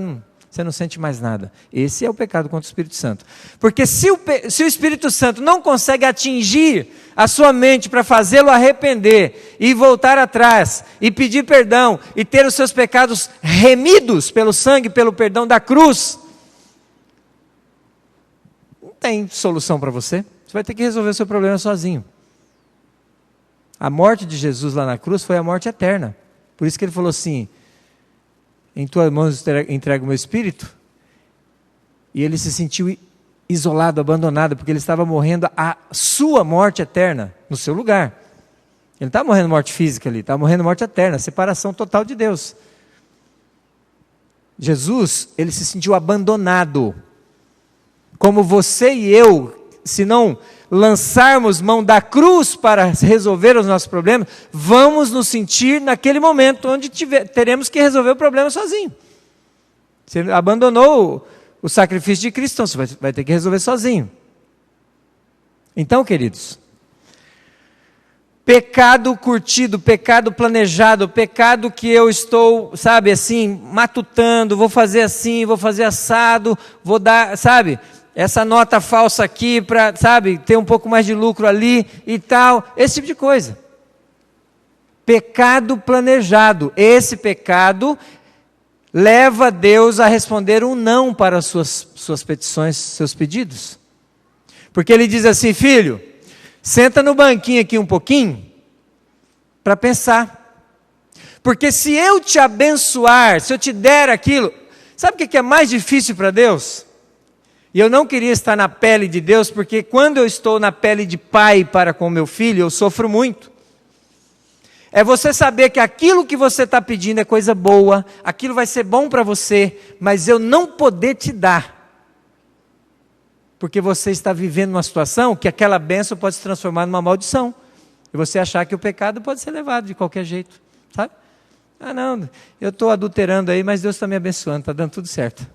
você não sente mais nada. Esse é o pecado contra o Espírito Santo. Porque se o Espírito Santo não consegue atingir a sua mente para fazê-lo arrepender e voltar atrás e pedir perdão e ter os seus pecados remidos pelo sangue, pelo perdão da cruz, não tem solução para você. Você vai ter que resolver o seu problema sozinho. A morte de Jesus lá na cruz foi a morte eterna. Por isso que ele falou assim, em tuas mãos entrego o meu espírito. E ele se sentiu isolado, abandonado, porque ele estava morrendo a sua morte eterna, no seu lugar. Ele não estava morrendo morte física ali, estava morrendo morte eterna, separação total de Deus. Jesus, ele se sentiu abandonado. Como você e eu, se não lançarmos mão da cruz para resolver os nossos problemas, vamos nos sentir naquele momento onde teremos que resolver o problema sozinho. Você abandonou o sacrifício de Cristo, então você vai ter que resolver sozinho. Então, queridos, pecado curtido, pecado planejado, pecado que eu estou, sabe, assim, matutando, vou fazer assim, vou fazer assado, vou dar, sabe, essa nota falsa aqui para, sabe, ter um pouco mais de lucro ali e tal, esse tipo de coisa. Pecado planejado, esse pecado leva Deus a responder um não para as suas petições, seus pedidos. Porque ele diz assim: filho, senta no banquinho aqui um pouquinho, para pensar. Porque se eu te abençoar, se eu te der aquilo, sabe o que é mais difícil para Deus? E eu não queria estar na pele de Deus, porque quando eu estou na pele de pai para com meu filho, eu sofro muito. É você saber que aquilo que você está pedindo é coisa boa, aquilo vai ser bom para você, mas eu não poder te dar. Porque você está vivendo uma situação que aquela bênção pode se transformar numa maldição. E você achar que o pecado pode ser levado de qualquer jeito, sabe? Ah não, eu estou adulterando aí, mas Deus está me abençoando, está dando tudo certo.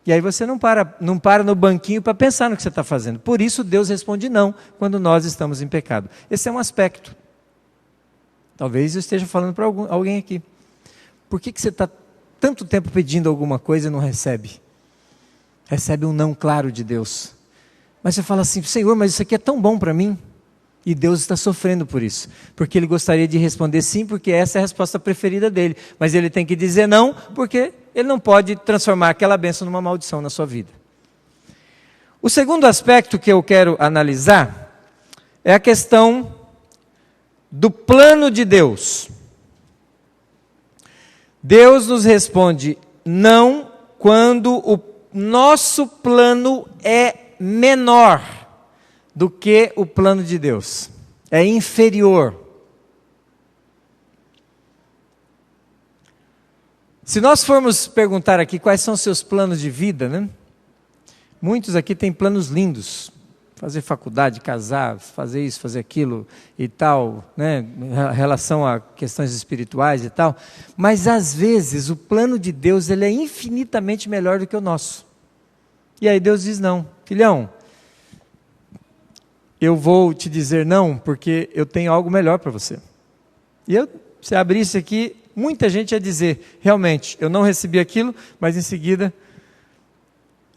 E aí você não para no banquinho para pensar no que você está fazendo. Por isso Deus responde não, quando nós estamos em pecado. Esse é um aspecto. Talvez eu esteja falando para alguém aqui. Por que você está tanto tempo pedindo alguma coisa e não recebe? Recebe um não claro de Deus. Mas você fala assim: Senhor, mas isso aqui é tão bom para mim. E Deus está sofrendo por isso. Porque Ele gostaria de responder sim, porque essa é a resposta preferida dEle. Mas Ele tem que dizer não, porque Ele não pode transformar aquela bênção numa maldição na sua vida. O segundo aspecto que eu quero analisar é a questão do plano de Deus. Deus nos responde não quando o nosso plano é menor do que o plano de Deus, é inferior. Se nós formos perguntar aqui quais são os seus planos de vida, né? Muitos aqui têm planos lindos. Fazer faculdade, casar, fazer isso, fazer aquilo e tal, né? Em relação a questões espirituais e tal. Mas às vezes o plano de Deus ele é infinitamente melhor do que o nosso. E aí Deus diz não. Filhão, eu vou te dizer não porque eu tenho algo melhor para você. E se abrisse aqui, muita gente ia dizer, realmente, eu não recebi aquilo, mas em seguida...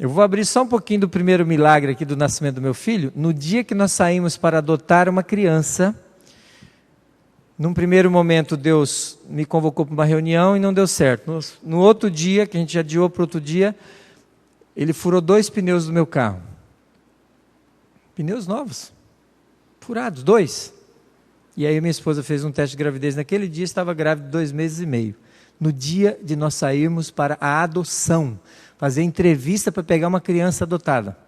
Eu vou abrir só um pouquinho do primeiro milagre aqui do nascimento do meu filho. No dia que nós saímos para adotar uma criança, num primeiro momento Deus me convocou para uma reunião e não deu certo. No outro dia, que a gente adiou para outro dia, ele furou 2 pneus do meu carro. Pneus novos, furados, 2. E aí minha esposa fez um teste de gravidez naquele dia, estava grávida de 2 meses e meio. No dia de nós sairmos para a adoção, fazer entrevista para pegar uma criança adotada.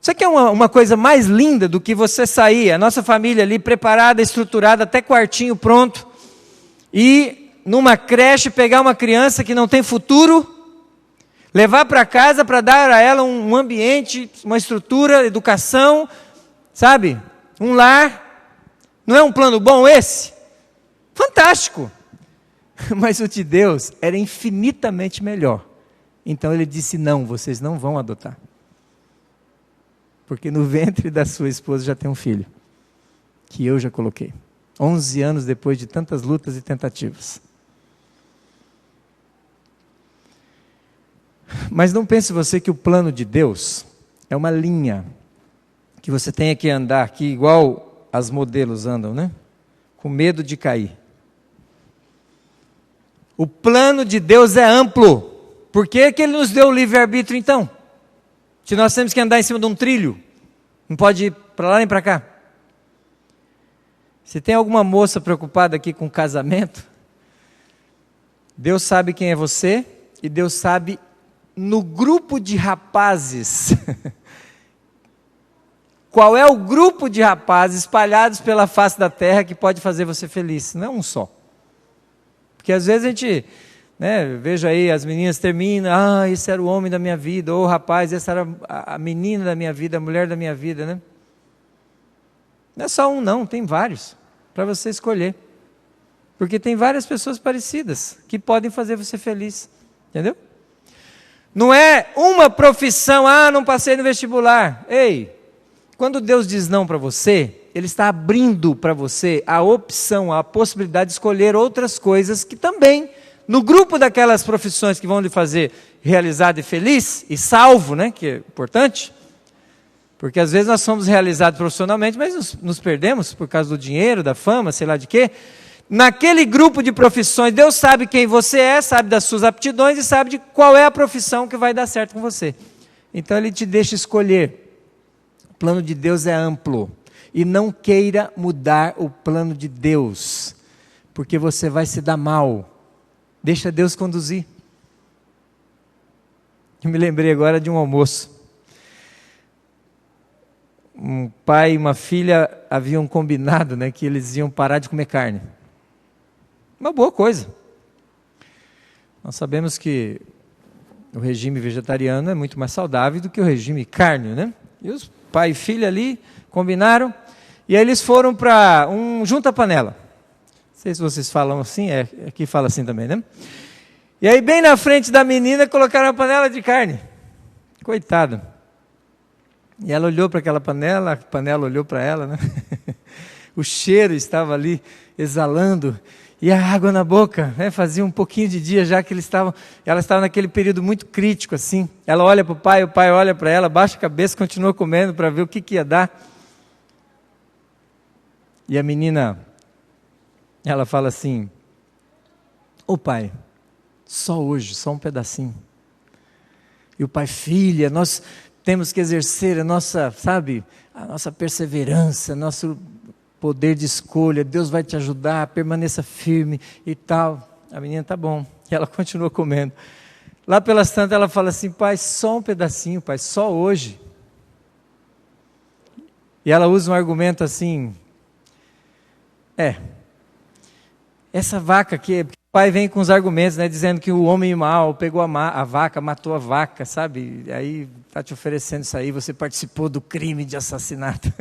Isso aqui é uma coisa mais linda do que você sair, a nossa família ali preparada, estruturada, até quartinho pronto, e numa creche pegar uma criança que não tem futuro, levar para casa para dar a ela um ambiente, uma estrutura, educação, sabe? Um lar. Não é um plano bom esse? Fantástico! Mas o de Deus era infinitamente melhor. Então ele disse, não, vocês não vão adotar. Porque no ventre da sua esposa já tem um filho, que eu já coloquei. 11 anos depois de tantas lutas e tentativas. Mas não pense você que o plano de Deus é uma linha que você tenha que andar aqui igual as modelos andam, né? Com medo de cair. O plano de Deus é amplo. Por que Ele nos deu o livre-arbítrio então? Se nós temos que andar em cima de um trilho, não pode ir para lá nem para cá. Se tem alguma moça preocupada aqui com casamento, Deus sabe quem é você e Deus sabe no grupo de rapazes, qual é o grupo de rapazes espalhados pela face da terra que pode fazer você feliz, não é um só. Porque às vezes a gente, veja aí, as meninas terminam, esse era o homem da minha vida, ou rapaz, essa era a menina da minha vida, a mulher da minha vida, né? Não é só um não, tem vários, para você escolher. Porque tem várias pessoas parecidas que podem fazer você feliz. Entendeu? Não é uma profissão, não passei no vestibular. Ei, quando Deus diz não para você, Ele está abrindo para você a opção, a possibilidade de escolher outras coisas que também, no grupo daquelas profissões que vão lhe fazer realizado e feliz, e salvo, né, que é importante, porque às vezes nós somos realizados profissionalmente, mas nos perdemos por causa do dinheiro, da fama, sei lá de quê. Naquele grupo de profissões, Deus sabe quem você é, sabe das suas aptidões e sabe de qual é a profissão que vai dar certo com você. Então Ele te deixa escolher. O plano de Deus é amplo. E não queira mudar o plano de Deus, porque você vai se dar mal. Deixa Deus conduzir. Eu me lembrei agora de um almoço. Um pai e uma filha haviam combinado, né, que eles iam parar de comer carne. Uma boa coisa. Nós sabemos que o regime vegetariano é muito mais saudável do que o regime carne, né? E os pai e filha ali combinaram, e aí eles foram para um junta-panela. Não sei se vocês falam assim, aqui fala assim também, né? E aí bem na frente da menina colocaram uma panela de carne. Coitada. E ela olhou para aquela panela, a panela olhou para ela, né? O cheiro estava ali exalando, e a água na boca, né? Fazia um pouquinho de dia já que ela estava naquele período muito crítico, assim. Ela olha para o pai olha para ela, baixa a cabeça, continua comendo para ver o que ia dar. E a menina, ela fala assim: ô pai, só hoje, só um pedacinho. E o pai: filha, nós temos que exercer a nossa, a nossa perseverança, nosso poder de escolha, Deus vai te ajudar, permaneça firme e tal. A menina: tá bom. E ela continua comendo. Lá pelas tantas ela fala assim: pai, só um pedacinho, pai, só hoje. E ela usa um argumento assim: essa vaca aqui, o pai vem com os argumentos, né, dizendo que o homem mau pegou a vaca, matou a vaca, sabe? E aí está te oferecendo isso aí, você participou do crime de assassinato.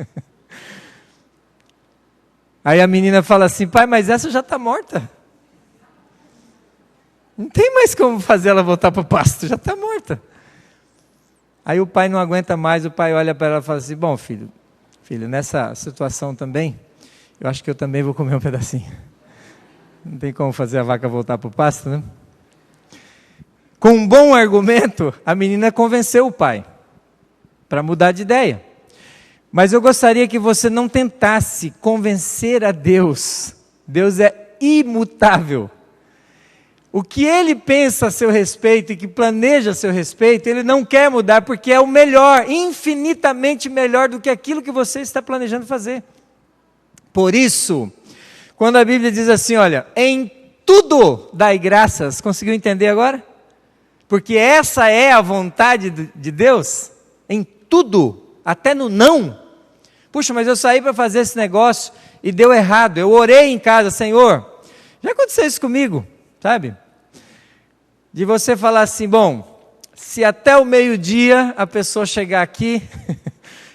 Aí a menina fala assim: pai, mas essa já está morta. Não tem mais como fazer ela voltar para o pasto, já está morta. Aí o pai não aguenta mais, o pai olha para ela e fala assim: bom, filho, nessa situação também, eu acho que eu também vou comer um pedacinho. Não tem como fazer a vaca voltar para o pasto, né? Com um bom argumento, a menina convenceu o pai para mudar de ideia. Mas eu gostaria que você não tentasse convencer a Deus. Deus é imutável. O que Ele pensa a seu respeito e que planeja a seu respeito, Ele não quer mudar, porque é o melhor, infinitamente melhor do que aquilo que você está planejando fazer. Por isso, quando a Bíblia diz assim, olha, em tudo dai graças, conseguiu entender agora? Porque essa é a vontade de Deus, em tudo, até no não. Puxa, mas eu saí para fazer esse negócio e deu errado, eu orei em casa: Senhor, já aconteceu isso comigo, sabe? De você falar assim: bom, se até o meio-dia a pessoa chegar aqui,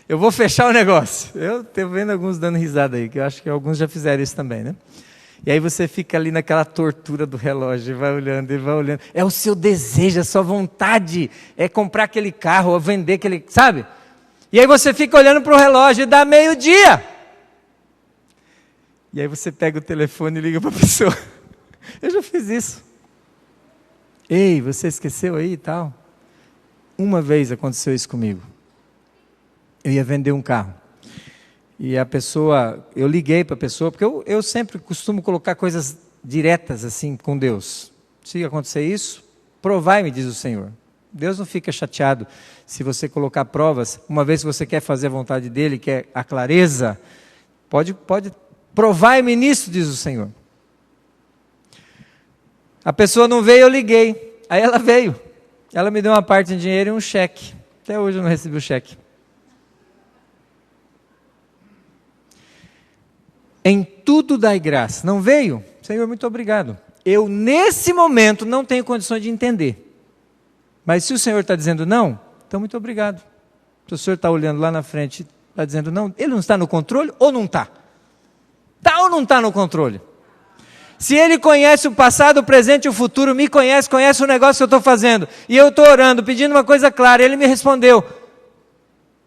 eu vou fechar o negócio. Eu estou vendo alguns dando risada aí, que eu acho que alguns já fizeram isso também, né? E aí você fica ali naquela tortura do relógio, e vai olhando, é o seu desejo, a sua vontade, é comprar aquele carro, ou vender aquele, sabe? E aí você fica olhando para o relógio e dá meio-dia. E aí você pega o telefone e liga para a pessoa. Eu já fiz isso. Ei, você esqueceu aí e tal? Uma vez aconteceu isso comigo. Eu ia vender um carro. E a pessoa, eu liguei para a pessoa, porque eu sempre costumo colocar coisas diretas assim com Deus. Se acontecer isso, provai-me, diz o Senhor. Deus não fica chateado se você colocar provas. Uma vez que você quer fazer a vontade dEle, quer a clareza, pode provar-me nisso, diz o Senhor. A pessoa não veio, eu liguei. Aí ela veio. Ela me deu uma parte em dinheiro e um cheque. Até hoje eu não recebi o cheque. Em tudo dai graça. Não veio? Senhor, muito obrigado. Eu, nesse momento, não tenho condições de entender. Mas se o Senhor está dizendo não, então muito obrigado. Se o Senhor está olhando lá na frente, está dizendo não, Ele não está no controle ou não está? Está ou não está no controle? Se Ele conhece o passado, o presente e o futuro, me conhece, conhece o negócio que eu estou fazendo, e eu estou orando, pedindo uma coisa clara, Ele me respondeu.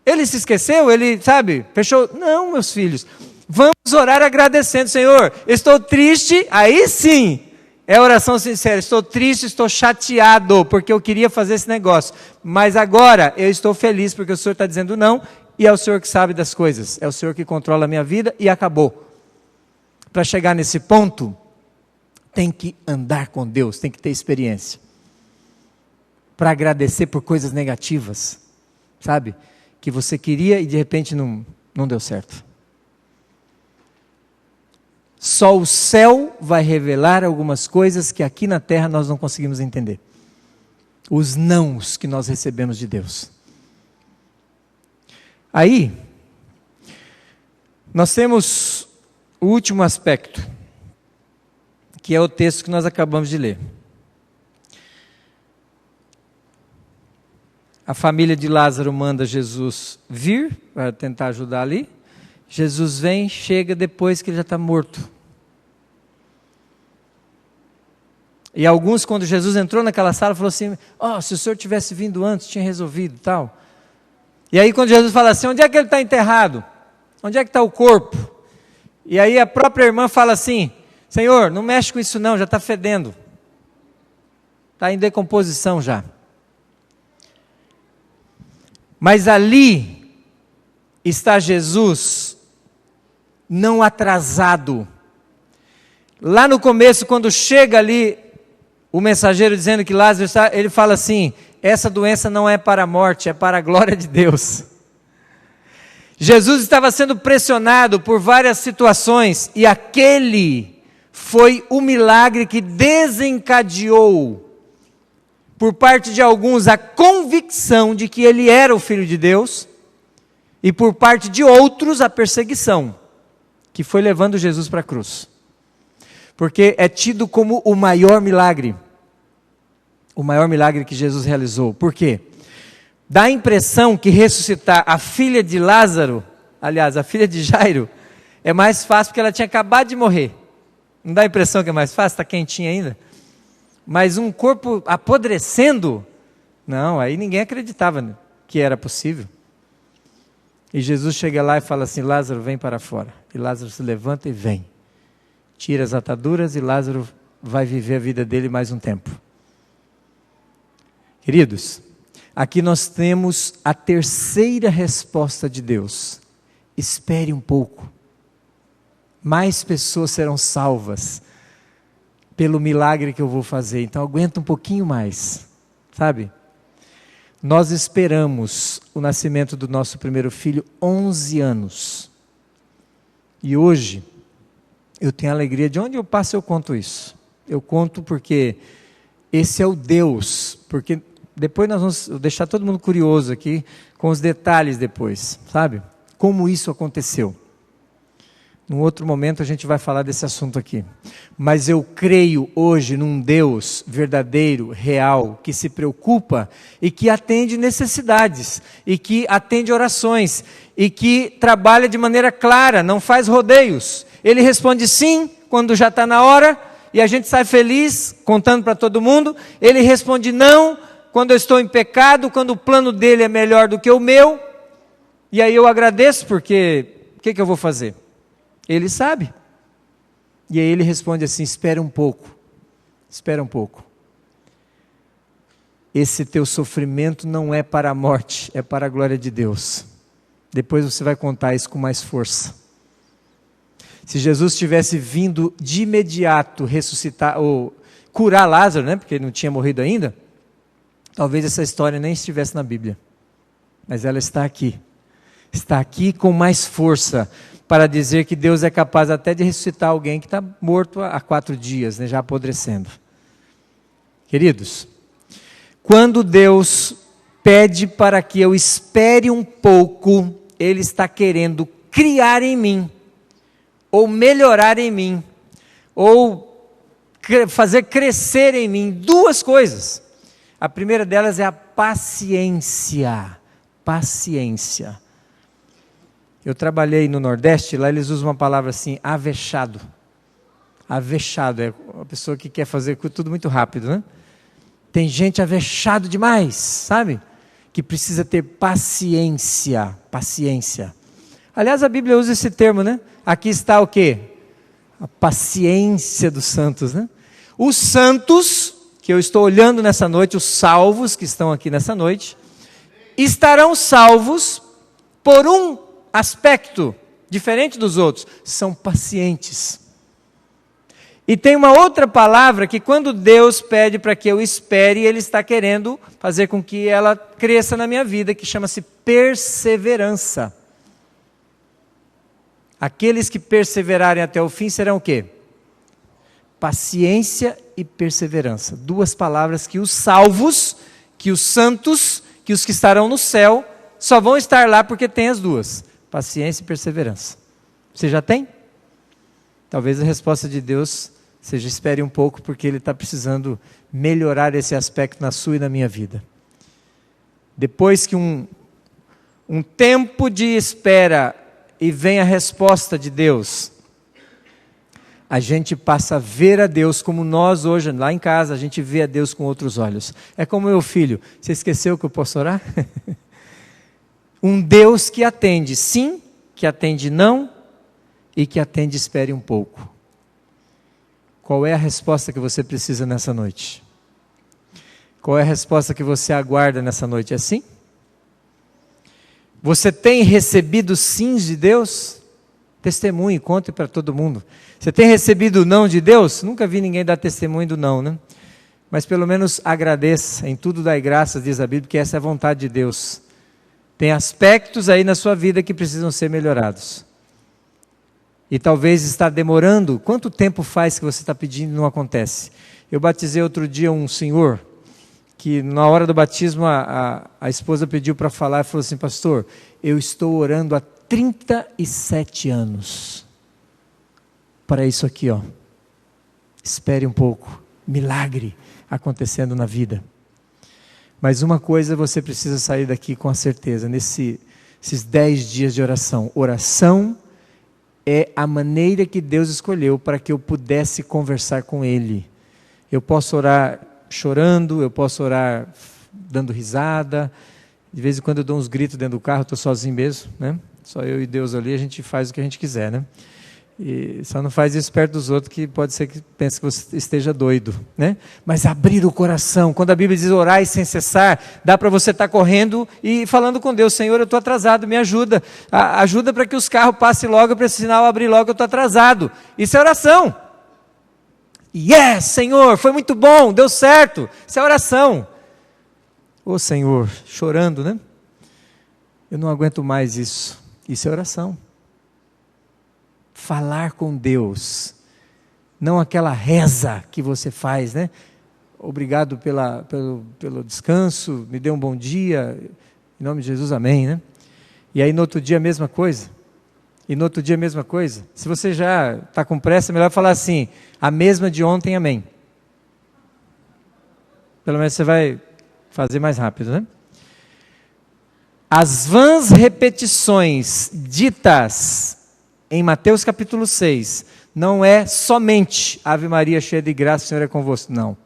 Ele se esqueceu? Ele, sabe, fechou? Não, meus filhos. Vamos orar agradecendo, Senhor, estou triste, aí sim, é oração sincera, estou triste, estou chateado, porque eu queria fazer esse negócio, mas agora eu estou feliz, porque o Senhor está dizendo não, e é o Senhor que sabe das coisas, é o Senhor que controla a minha vida, e acabou. Para chegar nesse ponto, tem que andar com Deus, tem que ter experiência, para agradecer por coisas negativas, sabe, que você queria e de repente não deu certo. Só o céu vai revelar algumas coisas que aqui na terra nós não conseguimos entender. Os nãos que nós recebemos de Deus. Aí, nós temos o último aspecto, que é o texto que nós acabamos de ler. A família de Lázaro manda Jesus vir para tentar ajudar ali. Jesus vem, chega depois que ele já está morto. E alguns, quando Jesus entrou naquela sala, falou assim, se o senhor tivesse vindo antes, tinha resolvido e tal. E aí quando Jesus fala assim, onde é que ele está enterrado? Onde é que está o corpo? E aí a própria irmã fala assim, Senhor, não mexe com isso não, já está fedendo. Está em decomposição já. Mas ali está Jesus, não atrasado. Lá no começo, quando chega ali, o mensageiro dizendo que Lázaro está, ele fala assim, essa doença não é para a morte, é para a glória de Deus. Jesus estava sendo pressionado por várias situações, e aquele foi o milagre que desencadeou, por parte de alguns, a convicção de que ele era o Filho de Deus, e por parte de outros, a perseguição, que foi levando Jesus para a cruz. Porque é tido como o maior milagre que Jesus realizou. Por quê? Dá a impressão que ressuscitar a filha de Lázaro, aliás, a filha de Jairo, é mais fácil porque ela tinha acabado de morrer. Não dá a impressão que é mais fácil? Está quentinha ainda? Mas um corpo apodrecendo, não, aí ninguém acreditava que era possível. E Jesus chega lá e fala assim, Lázaro, vem para fora. E Lázaro se levanta e vem. Tira as ataduras e Lázaro vai viver a vida dele mais um tempo. Queridos, aqui nós temos a terceira resposta de Deus. Espere um pouco. Mais pessoas serão salvas pelo milagre que eu vou fazer. Então aguenta um pouquinho mais, sabe? Nós esperamos o nascimento do nosso primeiro filho 11 anos. E hoje, eu tenho a alegria, de onde eu passo eu conto isso. Eu conto porque esse é o Deus, porque depois nós vamos deixar todo mundo curioso aqui, com os detalhes depois, sabe? Como isso aconteceu. Num outro momento a gente vai falar desse assunto aqui. Mas eu creio hoje num Deus verdadeiro, real, que se preocupa e que atende necessidades, e que atende orações, e que trabalha de maneira clara, não faz rodeios. Ele responde sim, quando já está na hora, e a gente sai feliz, contando para todo mundo. Ele responde não, quando eu estou em pecado, quando o plano dele é melhor do que o meu, e aí eu agradeço, porque o que eu vou fazer? Ele sabe. E aí ele responde assim, espera um pouco. Espera um pouco. Esse teu sofrimento não é para a morte, é para a glória de Deus. Depois você vai contar isso com mais força. Se Jesus tivesse vindo de imediato ressuscitar, ou curar Lázaro, né, porque ele não tinha morrido ainda, talvez essa história nem estivesse na Bíblia. Mas ela está aqui. Está aqui com mais força, para dizer que Deus é capaz até de ressuscitar alguém que está morto há 4 dias, né, já apodrecendo. Queridos, quando Deus pede para que eu espere um pouco, Ele está querendo criar em mim, ou melhorar em mim, ou fazer crescer em mim 2 coisas. A primeira delas é a paciência. Paciência. Eu trabalhei no Nordeste, lá eles usam uma palavra assim, avexado. Avexado é uma pessoa que quer fazer tudo muito rápido, né? Tem gente avexado demais, sabe? Que precisa ter paciência. Paciência. Aliás, a Bíblia usa esse termo, né? Aqui está o quê? A paciência dos santos, né? Os santos, que eu estou olhando nessa noite, os salvos que estão aqui nessa noite, estarão salvos por um aspecto diferente dos outros. São pacientes. E tem uma outra palavra que quando Deus pede para que eu espere, Ele está querendo fazer com que ela cresça na minha vida, que chama-se perseverança. Aqueles que perseverarem até o fim serão o quê? Paciência e perseverança. Duas palavras que os salvos, que os santos, que os que estarão no céu, só vão estar lá porque tem as duas. Paciência e perseverança. Você já tem? Talvez a resposta de Deus seja: espere um pouco, porque Ele está precisando melhorar esse aspecto na sua e na minha vida. Depois que um tempo de espera e vem a resposta de Deus, a gente passa a ver a Deus como nós hoje, lá em casa, a gente vê a Deus com outros olhos. É como meu filho: você esqueceu que eu posso orar? Um Deus que atende sim, que atende não, e que atende espere um pouco. Qual é a resposta que você precisa nessa noite? Qual é a resposta que você aguarda nessa noite? É sim? Você tem recebido sims de Deus? Testemunhe, conte para todo mundo. Você tem recebido o não de Deus? Nunca vi ninguém dar testemunho do não, né? Mas pelo menos agradeça, em tudo dai graças, diz a Bíblia, porque essa é a vontade de Deus. Tem aspectos aí na sua vida que precisam ser melhorados. E talvez está demorando. Quanto tempo faz que você está pedindo e não acontece? Eu batizei outro dia um senhor, que na hora do batismo a esposa pediu para falar e falou assim: pastor, eu estou orando há 37 anos para isso aqui, ó. Espere um pouco. Milagre acontecendo na vida. Mas uma coisa você precisa sair daqui com a certeza, nesses 10 dias de oração. Oração é a maneira que Deus escolheu para que eu pudesse conversar com Ele. Eu posso orar chorando, eu posso orar dando risada, de vez em quando eu dou uns gritos dentro do carro, estou sozinho mesmo, né? Só eu e Deus ali, a gente faz o que a gente quiser, né? E só não faz isso perto dos outros, que pode ser que pense que você esteja doido, né? Mas abrir o coração, quando a Bíblia diz orai sem cessar, dá para você estar correndo e falando com Deus: Senhor, eu estou atrasado, me ajuda, ajuda para que os carros passem logo, para esse sinal abrir logo, eu estou atrasado. Isso é oração. Yes, Senhor, foi muito bom, deu certo. Isso é oração. Ô Senhor, chorando, né? Eu não aguento mais isso. Isso é oração. Falar com Deus, não aquela reza que você faz, né? Obrigado pelo descanso, me dê um bom dia, em nome de Jesus, amém, né? E aí no outro dia a mesma coisa, e no outro dia a mesma coisa. Se você já está com pressa, é melhor falar assim: a mesma de ontem, amém. Pelo menos você vai fazer mais rápido, né? As vãs repetições ditas em Mateus capítulo 6, não é somente Ave Maria cheia de graça, o Senhor é convosco, não.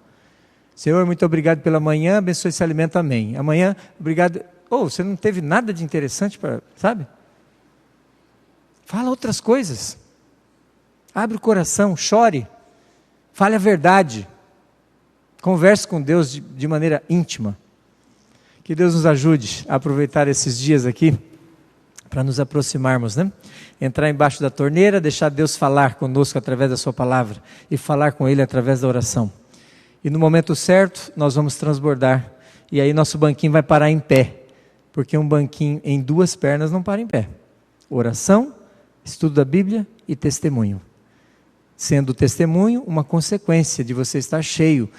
Senhor, muito obrigado pela manhã, abençoe esse alimento, amém. Amanhã, obrigado. Você não teve nada de interessante para, sabe? Fala outras coisas. Abre o coração, chore. Fale a verdade. Converse com Deus de maneira íntima. Que Deus nos ajude a aproveitar esses dias aqui para nos aproximarmos, né? Entrar embaixo da torneira, deixar Deus falar conosco através da sua palavra e falar com Ele através da oração. E no momento certo, nós vamos transbordar. E aí nosso banquinho vai parar em pé. Porque um banquinho em duas pernas não para em pé. Oração, estudo da Bíblia e testemunho. Sendo o testemunho uma consequência de você estar cheio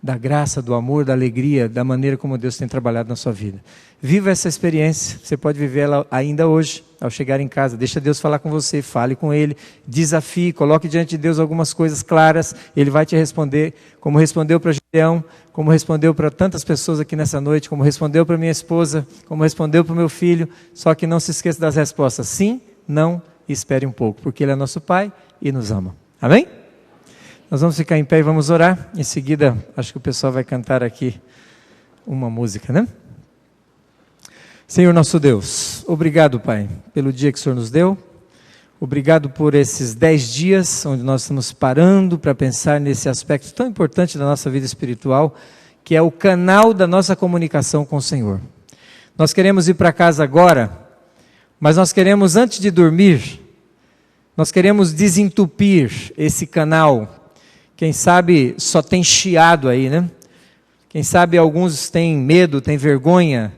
da graça, do amor, da alegria, da maneira como Deus tem trabalhado na sua vida. Viva essa experiência, você pode viver ela ainda hoje, ao chegar em casa. Deixa Deus falar com você, fale com Ele, desafie, coloque diante de Deus algumas coisas claras, Ele vai te responder, como respondeu para Gideão, como respondeu para tantas pessoas aqui nessa noite, como respondeu para minha esposa, como respondeu para o meu filho. Só que não se esqueça das respostas: sim, não e espere um pouco, porque Ele é nosso Pai e nos ama. Amém? Nós vamos ficar em pé e vamos orar. Em seguida, acho que o pessoal vai cantar aqui uma música, né? Senhor nosso Deus, obrigado, Pai, pelo dia que o Senhor nos deu. Obrigado por esses 10 dias onde nós estamos parando para pensar nesse aspecto tão importante da nossa vida espiritual, que é o canal da nossa comunicação com o Senhor. Nós queremos ir para casa agora, mas nós queremos, antes de dormir, nós queremos desentupir esse canal. Quem sabe só tem chiado aí, né? Quem sabe alguns têm medo, têm vergonha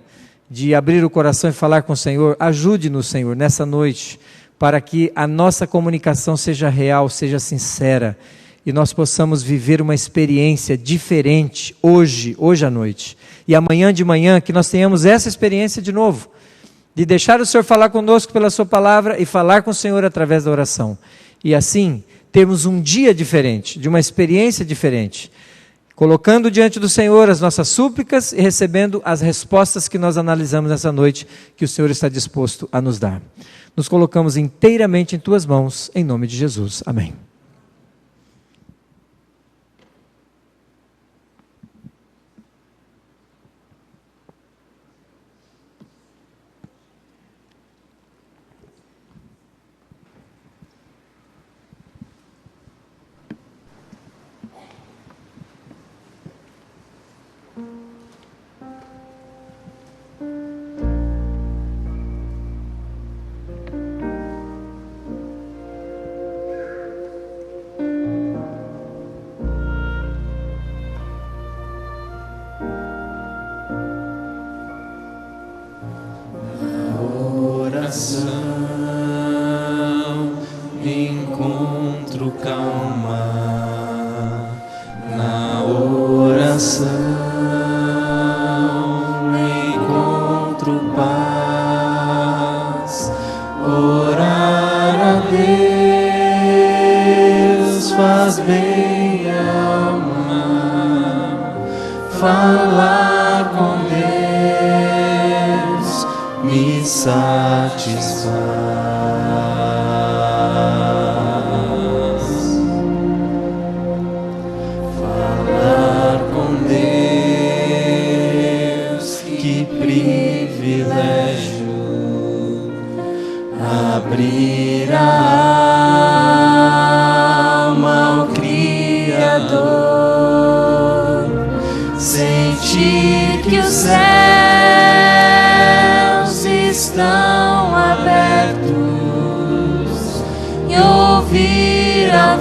de abrir o coração e falar com o Senhor. Ajude-nos, Senhor, nessa noite, para que a nossa comunicação seja real, seja sincera, e nós possamos viver uma experiência diferente hoje à noite. E amanhã de manhã, que nós tenhamos essa experiência de novo, de deixar o Senhor falar conosco pela sua palavra e falar com o Senhor através da oração. E assim, termos um dia diferente, de uma experiência diferente, colocando diante do Senhor as nossas súplicas e recebendo as respostas que nós analisamos nessa noite, que o Senhor está disposto a nos dar. Nos colocamos inteiramente em Tuas mãos, em nome de Jesus. Amém. Encontro calma na oração, encontro paz, orar a Deus faz bem a alma, falar com Deus me satisfaz. Abrir a alma ao Criador, sentir que os céus estão abertos e ouvir a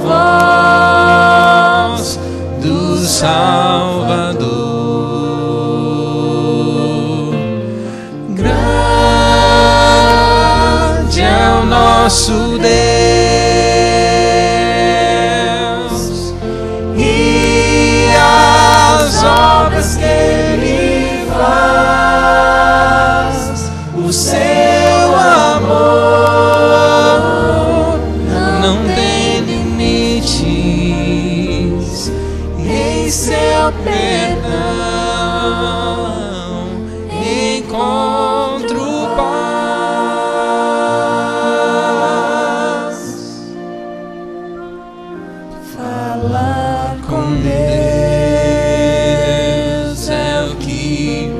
voz do Salvador. Nosso Deus e as obras que Ele faz, o seu amor não tem limites, em seu perdão encontro paz.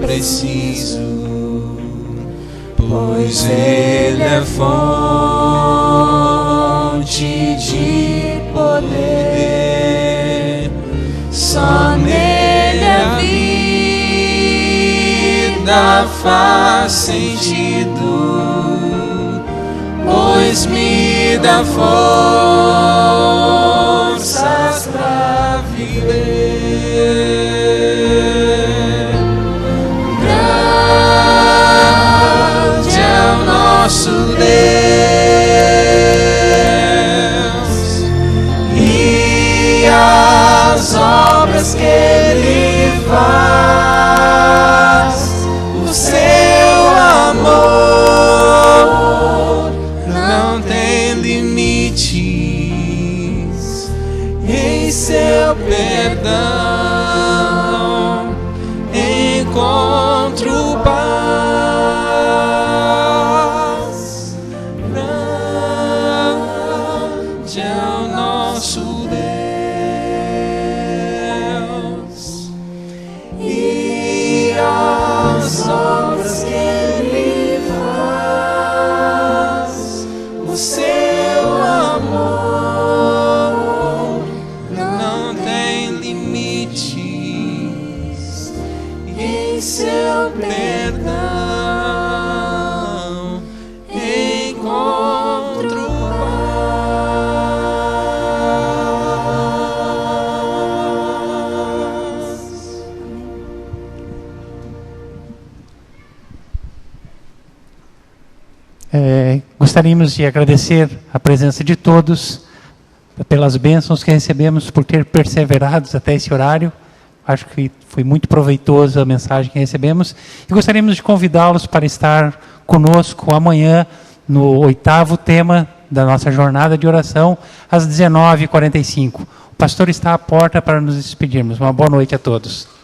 Preciso, pois Ele é fonte de poder, só nele a vida faz sentido, pois me dá forças pra viver. Nosso Deus e as obras que Ele faz, o seu amor não tem limites, em seu perdão Gostaríamos de agradecer a presença de todos, pelas bênçãos que recebemos, por ter perseverado até esse horário. Acho que foi muito proveitosa a mensagem que recebemos. E gostaríamos de convidá-los para estar conosco amanhã, no 8º tema da nossa jornada de oração, às 19h45. O pastor está à porta para nos despedirmos. Uma boa noite a todos.